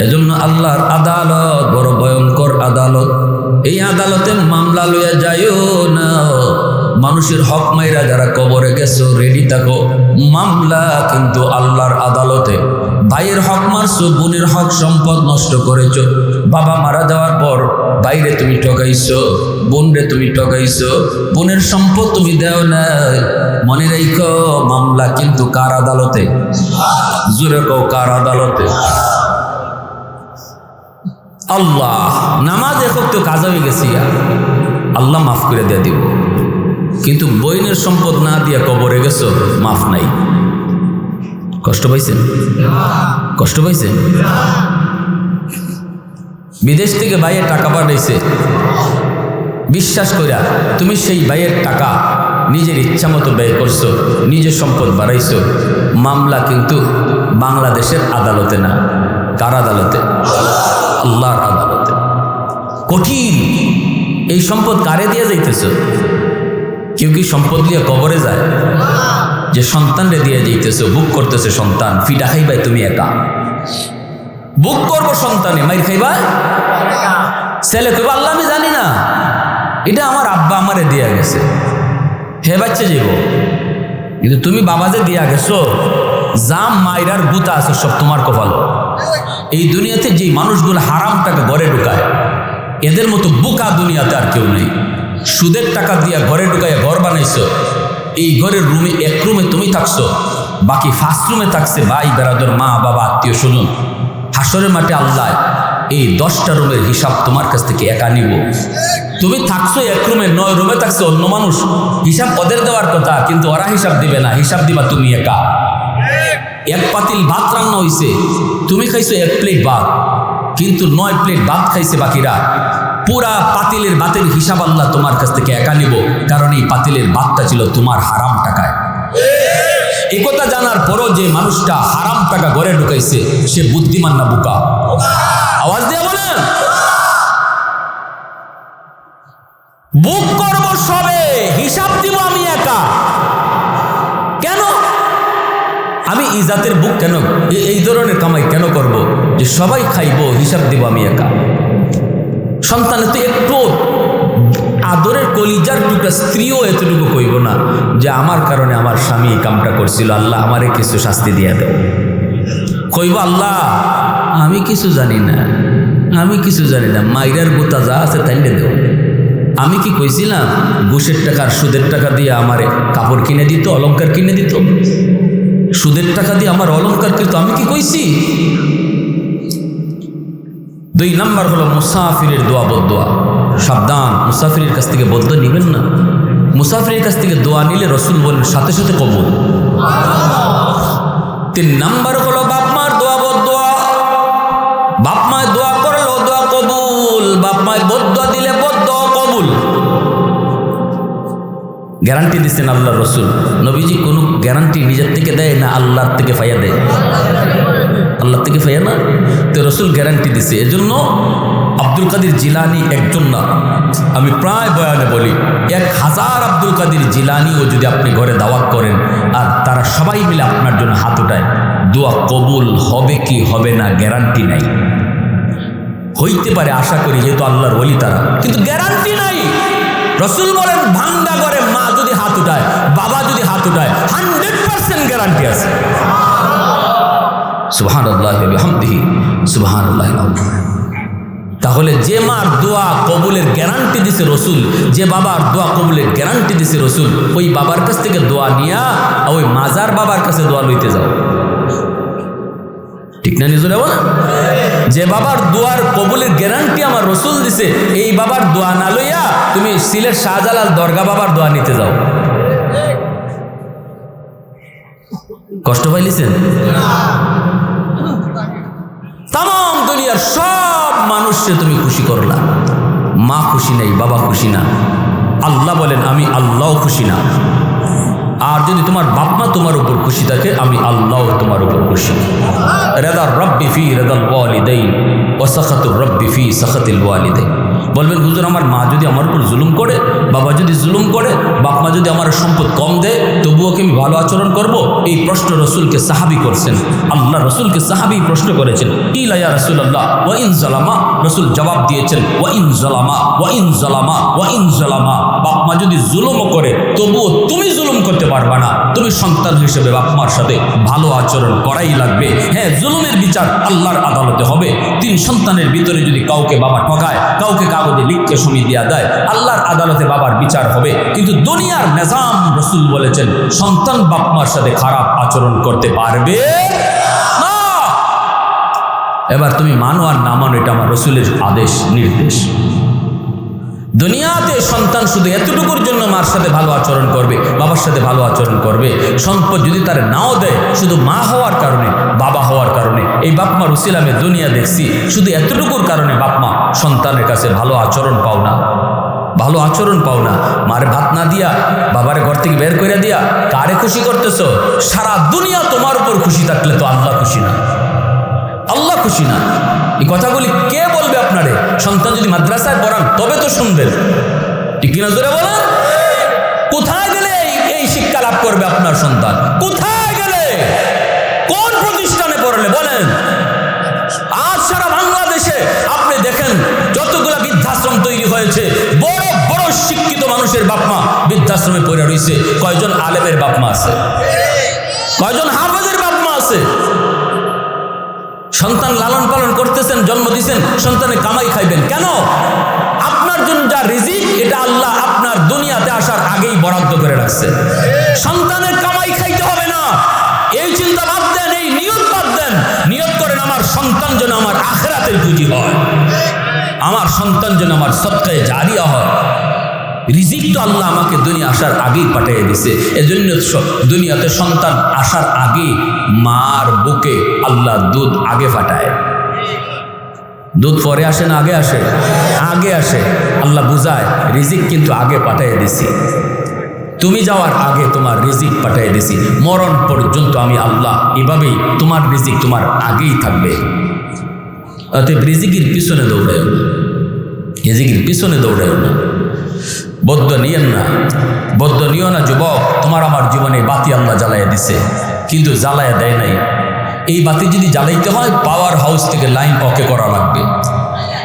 এজন্য আল্লাহর আদালত বড় ভয়ঙ্কর আদালত। এই আদালতে মামলা লইয়া যাইও না। মানুষের হক মাইরা যারা কবরে গেছো রেডি থাকো, মামলা কিন্তু আল্লাহর আদালতে। ভাইয়ের হক মারছো, বোনের হক সম্পদ নষ্ট করেছো, বাবা মারা যাওয়ার পর বাইরে তুমি ঠকাইছো, বোনরে তুমি ঠকাইছো, বোনের সম্পদ তুমি দেও না। মনে রাখো মামলা কিন্তু কার আদালতে? জোরে কও, কার আদালতে? আল্লাহ। নামাজ এখন তো কাজ হয়ে গেছি, আল্লাহ মাফ করে দিয়ে দিব। কিন্তু বইনের সম্পদ না দিয়া কবরে গেছো, মাফ নাই। কষ্ট পাইছেন? কষ্ট পাইছেন? বিদেশ থেকে ভাইয়ের টাকা পাঠাইছে, বিশ্বাস কইরা তুমি সেই ভাইয়ের টাকা নিজের ইচ্ছা মতো ব্যয় করছো, নিজের সম্পদ বাড়াইছো। মামলা কিন্তু বাংলাদেশের আদালতে না। কার আদালতে? আল্লাহর আদালতে। কঠিন। এই সম্পদ কারে দিয়ে যাইতেছ? কেউ কি সম্পদ দিয়ে কবরে যায়? যে সন্তানরে দিয়ে যাইতেছ, বুক করতেছে সন্তান, ফিটা খাইবাই তুমি একা। বুক করবো সন্তানে, মাইর খাইবা ছেলে কইবা আল্লাহ আমি জানি না, এটা আমার আব্বা আমারে দিয়া গেছে, হে বাচ্চা যাইব। কিন্তু তুমি বাবা যে দিয়া গেছো, জাম মাইরার গুতা আছে সব তোমার কপাল। এই দুনিয়াতে যে মানুষগুলো হারাম টাকা ঘরে ঢুকায়, এদের মতো বোকা দুনিয়াতে আর কেউ নেই। সুদের টাকা দিয়া ঘরে ঢুকায় ঘর বানাইছো, এই ঘরের রুমে এক রুমে তুমি থাকছো, বাকি 5 রুমে থাকছে ভাই বেরাদর, মা বাবা, আত্মীয় স্বজন। হাসরের মাঠে আল্লাহ এই 10টা রুমের হিসাব তোমার কাছ থেকে একা নিব। তুমি থাকছো এক রুমে, 9 রুমে থাকছো অন্য মানুষ, হিসাব ওদের দেওয়ার কথা, কিন্তু ওরা হিসাব দিবে না, হিসাব দিবা তুমি একা। এক পাতিল ভাত রান্না হয়েছে, তুমি খাইছো 1 প্লেট ভাত, কিন্তু 9 প্লেট ভাত খাইছে বাকিরা। পুরা পাতিলের ভাতের হিসাব আল্লাহ তোমার কাছ থেকে একা নিব, কারণ এই পাতিলের ভাতটা ছিল তোমার হারাম টাকায়। এই কথা জানার পরও যে মানুষটা হারাম টাকা ঘরে ঢুকাইছে, সে বুদ্ধিমান না বোকা? আওয়াজ দিয়ে বলেন। বুক করবো সবে, হিসাব দিব আমি একা। কেন? আমি ইজাতের বুক কেন, এই ধরনের কামাই কেন করব যে সবাই খাইবো, হিসাব দিব আমি একা? সন্তানে তো একটু আদরের কলিজার টুকরা স্ত্রীও এতটুকু কইব না যে আমার কারণে আমার স্বামী এই কামটা করছিল, আল্লাহ আমারে কিছু শাস্তি দিয়ে দেও। কইব আল্লাহ আমি কিছু জানি না, আমি কিছু জানি না, মাইরার গোতা যা আছে তাইলে দেও। আমি কি কইছিলাম ঘুষের টাকার সুদের টাকা দিয়ে আমারে কাপড় কিনে দিত, অলংকার কিনে দিত? সুদের টাকা দিয়ে আমার অলংকার কিনতো, আমি কি কইছি? 2 নাম্বার হলো মুসাফিরের দোয়া বদদোয়া। সাবধান, মুসাফিরের কাছ থেকে বদদোয়া নিবেন না। মুসাফিরের কাছ থেকে দোয়া নিলে রসুল বলেন সাথে সাথে কবুল। 3 নাম্বার হলো বাপ মার দোয়া বদদোয়া। বাপ মায় দোয়া করলো দোয়া কবুল, বাপ মায় বদদোয়া দিলে বদদোয়া কবুল। গ্যারান্টি দিচ্ছেন আল্লাহ রসুল। নবীজি কোনো গ্যারান্টি নিজের থেকে দেয় না, আল্লাহর থেকে ফাইয়া দেয়। আল্লাহ থেকে ফাইয়া না, তো রসুল গ্যারান্টি দিছে। এজন্য আব্দুল কাদের জিলানি একজন না, আমি প্রায় বয়ানে বলি 1000 আব্দুল কাদের জিলানিও যদি আপনি ঘরে দাওয়াত করেন আর তারা সবাই মিলে আপনার জন্য হাত উঠায়, দোয়া কবুল হবে কি হবে না গ্যারান্টি নাই। হইতে পারে আশা করি, যেহেতু আল্লাহর ওলি তারা, কিন্তু গ্যারান্টি নাই। রসুল বলেন ভাঙ্গা করে মা যদি হাত উঠায়, বাবা যদি হাত উঠায়, 100% গ্যারান্টি আছে। সুবহানাল্লাহি ওয়া বিহামদিহি সুবহানাল্লাহিল আযীম। তাহলে যে মার দোয়া কবুলের গ্যারান্টি দিছে রসুল, যে বাবার দোয়া কবুলের গ্যারান্টি দিছে রসুল, ওই বাবার কাছ থেকে দোয়া নিয়া ওই মাজার বাবার কাছে দোয়া লইতে যাও। ঠিক না? নিজে বল, যে বাবার দোয়ার কবুলের গ্যারান্টি আমার রসুল দিছে, এই বাবার দোয়া না লইয়া তুমি সিলেট শাহজালাল দরগা বাবার দোয়া নিতে যাও। কষ্ট পাইলিছেন? তাম দুনিয়ার সব মানুষকে তুমি খুশি করলা, মা খুশি নেই, বাবা খুশি না। আল্লাহ বলেন আমি আল্লাহ খুশি না। আর যদি তোমার বাপ মা তোমার উপর খুশি থাকে, আমি আল্লাহ তোমার উপর খুশি। রেদার রব্বি ফি রেদাল ওয়ালিদাইন ওয়া সাখাতুর রব্বি ফি সাখাতিল ওয়ালিদাইন। বলবেন হুজুর আমার মা যদি আমার উপর জুলুম করে, বাবা যদি জুলুম করে, বাপ মা যদি আমার সম্পদ কম দেয়, তবুও কি আমি ভালো আচরণ করব? এই প্রশ্ন রসুলকে সাহাবী করছেন। আল্লাহ রসুলকে সাহাবী প্রশ্ন করেছেন, কিলা ইয়া রাসূলুল্লাহ ওয়া ইন যালামা। রসুল জবাব দিয়েছেন, ওয়া ইন যালামা ওয়া ইন যালামা ওয়া ইন যালামা। বাপ মা যদি জুলুমও করে, তবুও তুমি জুলুম করতে পারবা না। তুমি সন্তান হিসেবে বাপ মার সাথে ভালো আচরণ করাই লাগবে। হ্যাঁ, জুলুমের বিচার আল্লাহর আদালতে হবে। 3 সন্তানের ভিতরে যদি কাউকে বাবা ঠকায়, কাউকে কাগজে লিখকে সমি দেওয়া দেয়, আল্লাহর আদালতে বাবার বিচার হবে। কিন্তু দুনিয়ার নিজাম, রসুল বলেছেন সন্তান বাপ মার সাথে খারাপ আচরণ করতে পারবে না। এবার তুমি মানো আর না মানো, এটা আমার রসুলের আদেশ নির্দেশ। দুনিয়াতে সন্তান শুধু এতটুকুর জন্য মার সাথে ভালো আচরণ করবে, বাবার সাথে ভালো আচরণ করবে। সম্পদ যদি তার নাও দেয়, শুধু মা হওয়ার কারণে, বাবা হওয়ার কারণে, এই বাপ মার উসিলা আমি দুনিয়া দেখছি, শুধু এতটুকুর কারণে বাপ মা সন্তানের কাছে ভালো আচরণ পাও না, ভালো আচরণ পাও না। মারে ভাত না দিয়া, বাবারে ঘর থেকে বের করে দিয়া কারে খুশি করতেছ? সারা দুনিয়া তোমার উপর খুশি থাকলে তো আল্লাহ খুশি না, আল্লাহ খুশি না। এই কথাগুলি কে বলবে আপনারে? সন্তান যদি মাদ্রাসায় পড়ান তবে তো শুনবেন, ঠিক কিনা জোরে বলেন? কোথায় গেলে এই শিক্ষা লাভ করবে আপনার সন্তান? কোথায় গেলে, কোন প্রতিষ্ঠানে পড়লে বলেন? আজ সারা বাংলাদেশে আপনি দেখেন যতগুলা বৃদ্ধাশ্রম তৈরি হয়েছে, বড় বড় শিক্ষিত মানুষের বাপমা বৃদ্ধাশ্রমে পড়ে রয়েছে। কয়জন আলেমের বাপমা আছে? কয়জন হাফেজের বাপমা আছে? সন্তান লালন পালন করতেছেন, জন্ম দিচ্ছেন, সন্তানের কামাই খাইবেন কেন? আপনার জন্য যা রিজিক, এটা আল্লাহ আপনার দুনিয়াতে আসার আগেই বরাদ্দ করে রাখছে। সন্তানের কামাই খাইতে হবে না, এই চিন্তা বাদ দেন, এই নিয়ত বাদ দেন। নিয়ত করেন আমার সন্তান যেন আমার আখিরাতের পুঁজি হয়, আমার সন্তান যেন আমার সদকায়ে জারিয়া হয়। রিজিক তো আল্লাহ আমাকে দুনিয়া আসার আগেই পাঠিয়ে দিছে। এজন্য দুনিয়াতে সন্তান আসার আগে মার বুকে আল্লাহ দুধ আগে পাঠায়। দুধ পরে আসে না আগে আসে? আগে আসে। আল্লাহ বুঝায় রিজিক কিন্তু আগে পাঠিয়ে দিছি, তুমি যাওয়ার আগে তোমার রিজিক পাঠিয়ে দিছি। মরণ পর্যন্ত আমি আল্লাহ এভাবেই তোমার রিজিক তোমার আগেই থাকবে। অতএব রিজিকের পিছনে দৌড়ায় না, রিজিকের পিছনে দৌড়ায় না। বদ্ধ নিয়েন না, বদ্ধ নিও না যুবক। তোমার আমার জীবনে বাতি আল্লাহ জ্বালাইয়া দিছে, কিন্তু জ্বালাইয়া দেয় নাই। এই বাতি যদি জ্বালাইতে হয়, পাওয়ার হাউস থেকে লাইন ওকে করা লাগবে।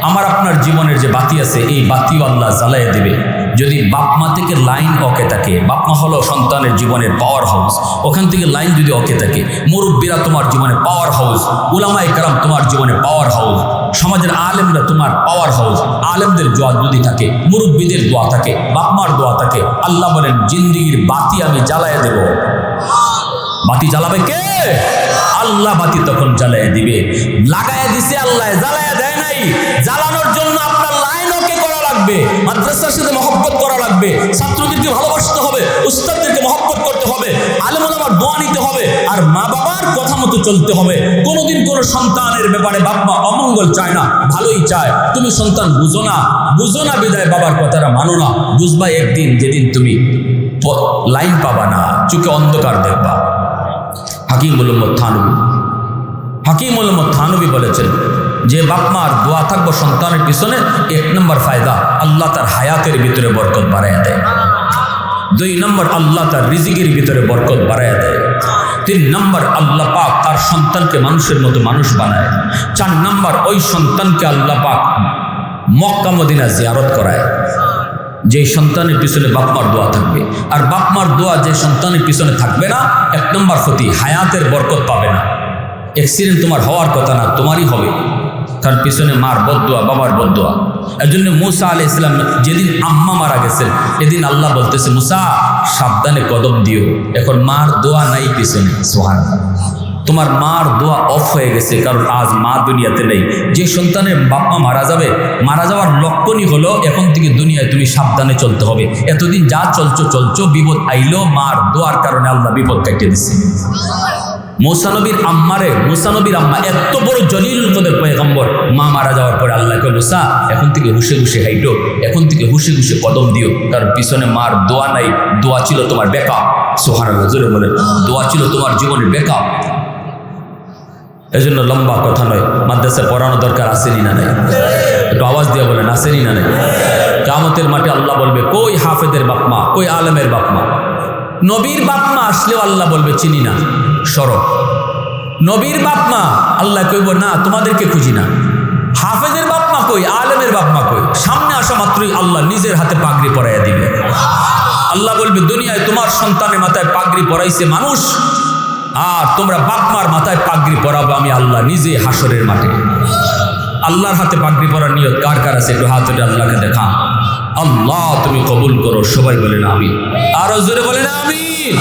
আমার আপনার জীবনের যে বাতি আছে, এই বাতিও আল্লাহ জ্বালাইয়া দেবে যদি বাপমা থেকে লাইন ওকে থাকে। বাপমা হলো সন্তানের জীবনের পাওয়ার হাউস, ওখান থেকে লাইন যদি ওকে থাকে। মুরব্বীরা তোমার জীবনে পাওয়ার হাউস, উলামায়ে কেরাম তোমার জীবনে পাওয়ার হাউস, সমাজের আলেমরা তোমার পাওয়ার হাউস। আলেমদের দোয়া যদি থাকে, মুরব্বীদের দোয়া থাকে, বাপমার দোয়া থাকে, আল্লাহ বলেন জিন্দিগির বাতি আমি জ্বালাইয়া দেব। বাতি জ্বালাবে কে? আল্লাহ বাতি তখন জ্বালাইয়া দিবে। লাগাইয়া দিছে আল্লাহ, জ্বালাইয়া দেয় নাই। জ্বালানোর জন্য আপনার লাইন ওকে করা লাগবে, মাদ্রাসার সাথে মহব্বত করা লাগবে, ছাত্রদেরকে ভালোবাসতে হবে, উস্তাদদেরকে মহব্বত করতে হবে, আলেম ওলামার দোয়া নিতে হবে, আর মা বাবার কথা মতো চলতে হবে। কোনোদিন কোনো সন্তানের ব্যাপারে বাপ মা অমঙ্গল চায় না, ভালোই চায়। তুমি সন্তান বুঝো না, বুঝো না বিদায় বাবার কথাটা মানো না। বুঝবা একদিন, যেদিন তুমি লাইন পাবা না, চোখে অন্ধকার দেখবা। হাকিমুল উম্মত থানবী, হাকিমুল উম্মত থানবী বলেছেন যে বাপমার দোয়া থাকবো সন্তানের পিছনে, 1 নম্বর ফায়দা, আল্লাহ তার হায়াতের ভিতরে বরকত বাড়াইয়া দেয়। 2 নম্বর, আল্লাহ তার রিজিকের ভিতরে বরকত বাড়াইয়া দেয়। 3 নম্বর, আল্লাহ পাক তার সন্তানকে মানুষের মতো মানুষ বানায়। 4 নম্বর, ওই সন্তানকে আল্লাহ পাক মক্কা মদিনা জিয়ারত করায়। যে সন্তানের পিছনে বাপমার দোয়া থাকবে, আর বাপমার দোয়া যে সন্তানের পিছনে থাকবে না, 1 নম্বর ক্ষতি, হায়াতের বরকত পাবে না। অ্যাক্সিডেন্ট তোমার হওয়ার কথা না, তোমারই হবে, কারণ পিছনে মার বদদোয়া, বাবার বদদোয়া। এর জন্য মুসা আলাইহিস সালাম যেদিন আম্মা মারা গেছেন, এদিন আল্লাহ বলতেছে মুসা সাবধানে কদম দিও। এখন মার দোয়া নাই পিছনে, সুবহানাল্লাহ। তোমার মার দোয়া অফ হয়ে গেছে, কারণ আজ মা দুনিয়াতে নেই। যে সন্তানের বাপ মা মারা যাবে, মারা যাওয়ার লক্ষণই হলো এখন থেকে দুনিয়ায় তুমি সাবধানে চলতে হবে। এতদিন যা চলছো, বিপদ আইলো, মার দোয়ার কারণে আল্লাহ বিপদ কাটিয়ে দিচ্ছে। মুসা নবীর আম্মা এত বড় জলিলুল কদর পয়গম্বর, মা মারা যাওয়ার পরে আল্লাহকে, মুসা এখন থেকে হুশে হুশে হাইটো, এখন থেকে হুশে হুশে কদম দিও, কারণ পিছনে মার দোয়া নাই। দোয়া ছিল তোমার ব্যাকআপ। সুবহানাল্লাহ, জোরে বলেন, দোয়া ছিল তোমার জীবনের ব্যাকআপ। এজন্য লম্বা কথা নয়, মাদ্রাসায় পড়ানো দরকার, আসেনি না নাই? একটু আওয়াজ দিয়ে বলেন আসেনি না? নেই? কিয়ামতের মাঠে আল্লাহ বলবে, কই হাফেদের বাপমা, কই আলেমের বাপমা? নবীর বাপমা আসলেও আল্লাহ বলবে চিনি না, সরো। নবীর বাপমা আল্লাহ কইব না, তোমাদেরকে খুঁজি না। হাফেজের বাপমা কই, আলেমের বাপমা কই? সামনে আসা মাত্রই আল্লাহ নিজের হাতে পাগড়ি পরাইয়া দিবে। আল্লাহ বলবে, দুনিয়ায় তোমার সন্তানের মাথায় পাগড়ি পরাইছে মানুষ, আর তোমরা বাপমার মাথায় পাগড়ি পরাবো আমি আল্লাহ নিজে হাসরের মাঠে। আল্লাহর হাতে পাগড়ি পরার নিয়ত কার কার আছে? একটু হাত ধরে আল্লাহকে দেখান। আল্লাহ তুমি কবুল করো। সবাই বলেন আমিন। আরো জোরে বলেন আমিন।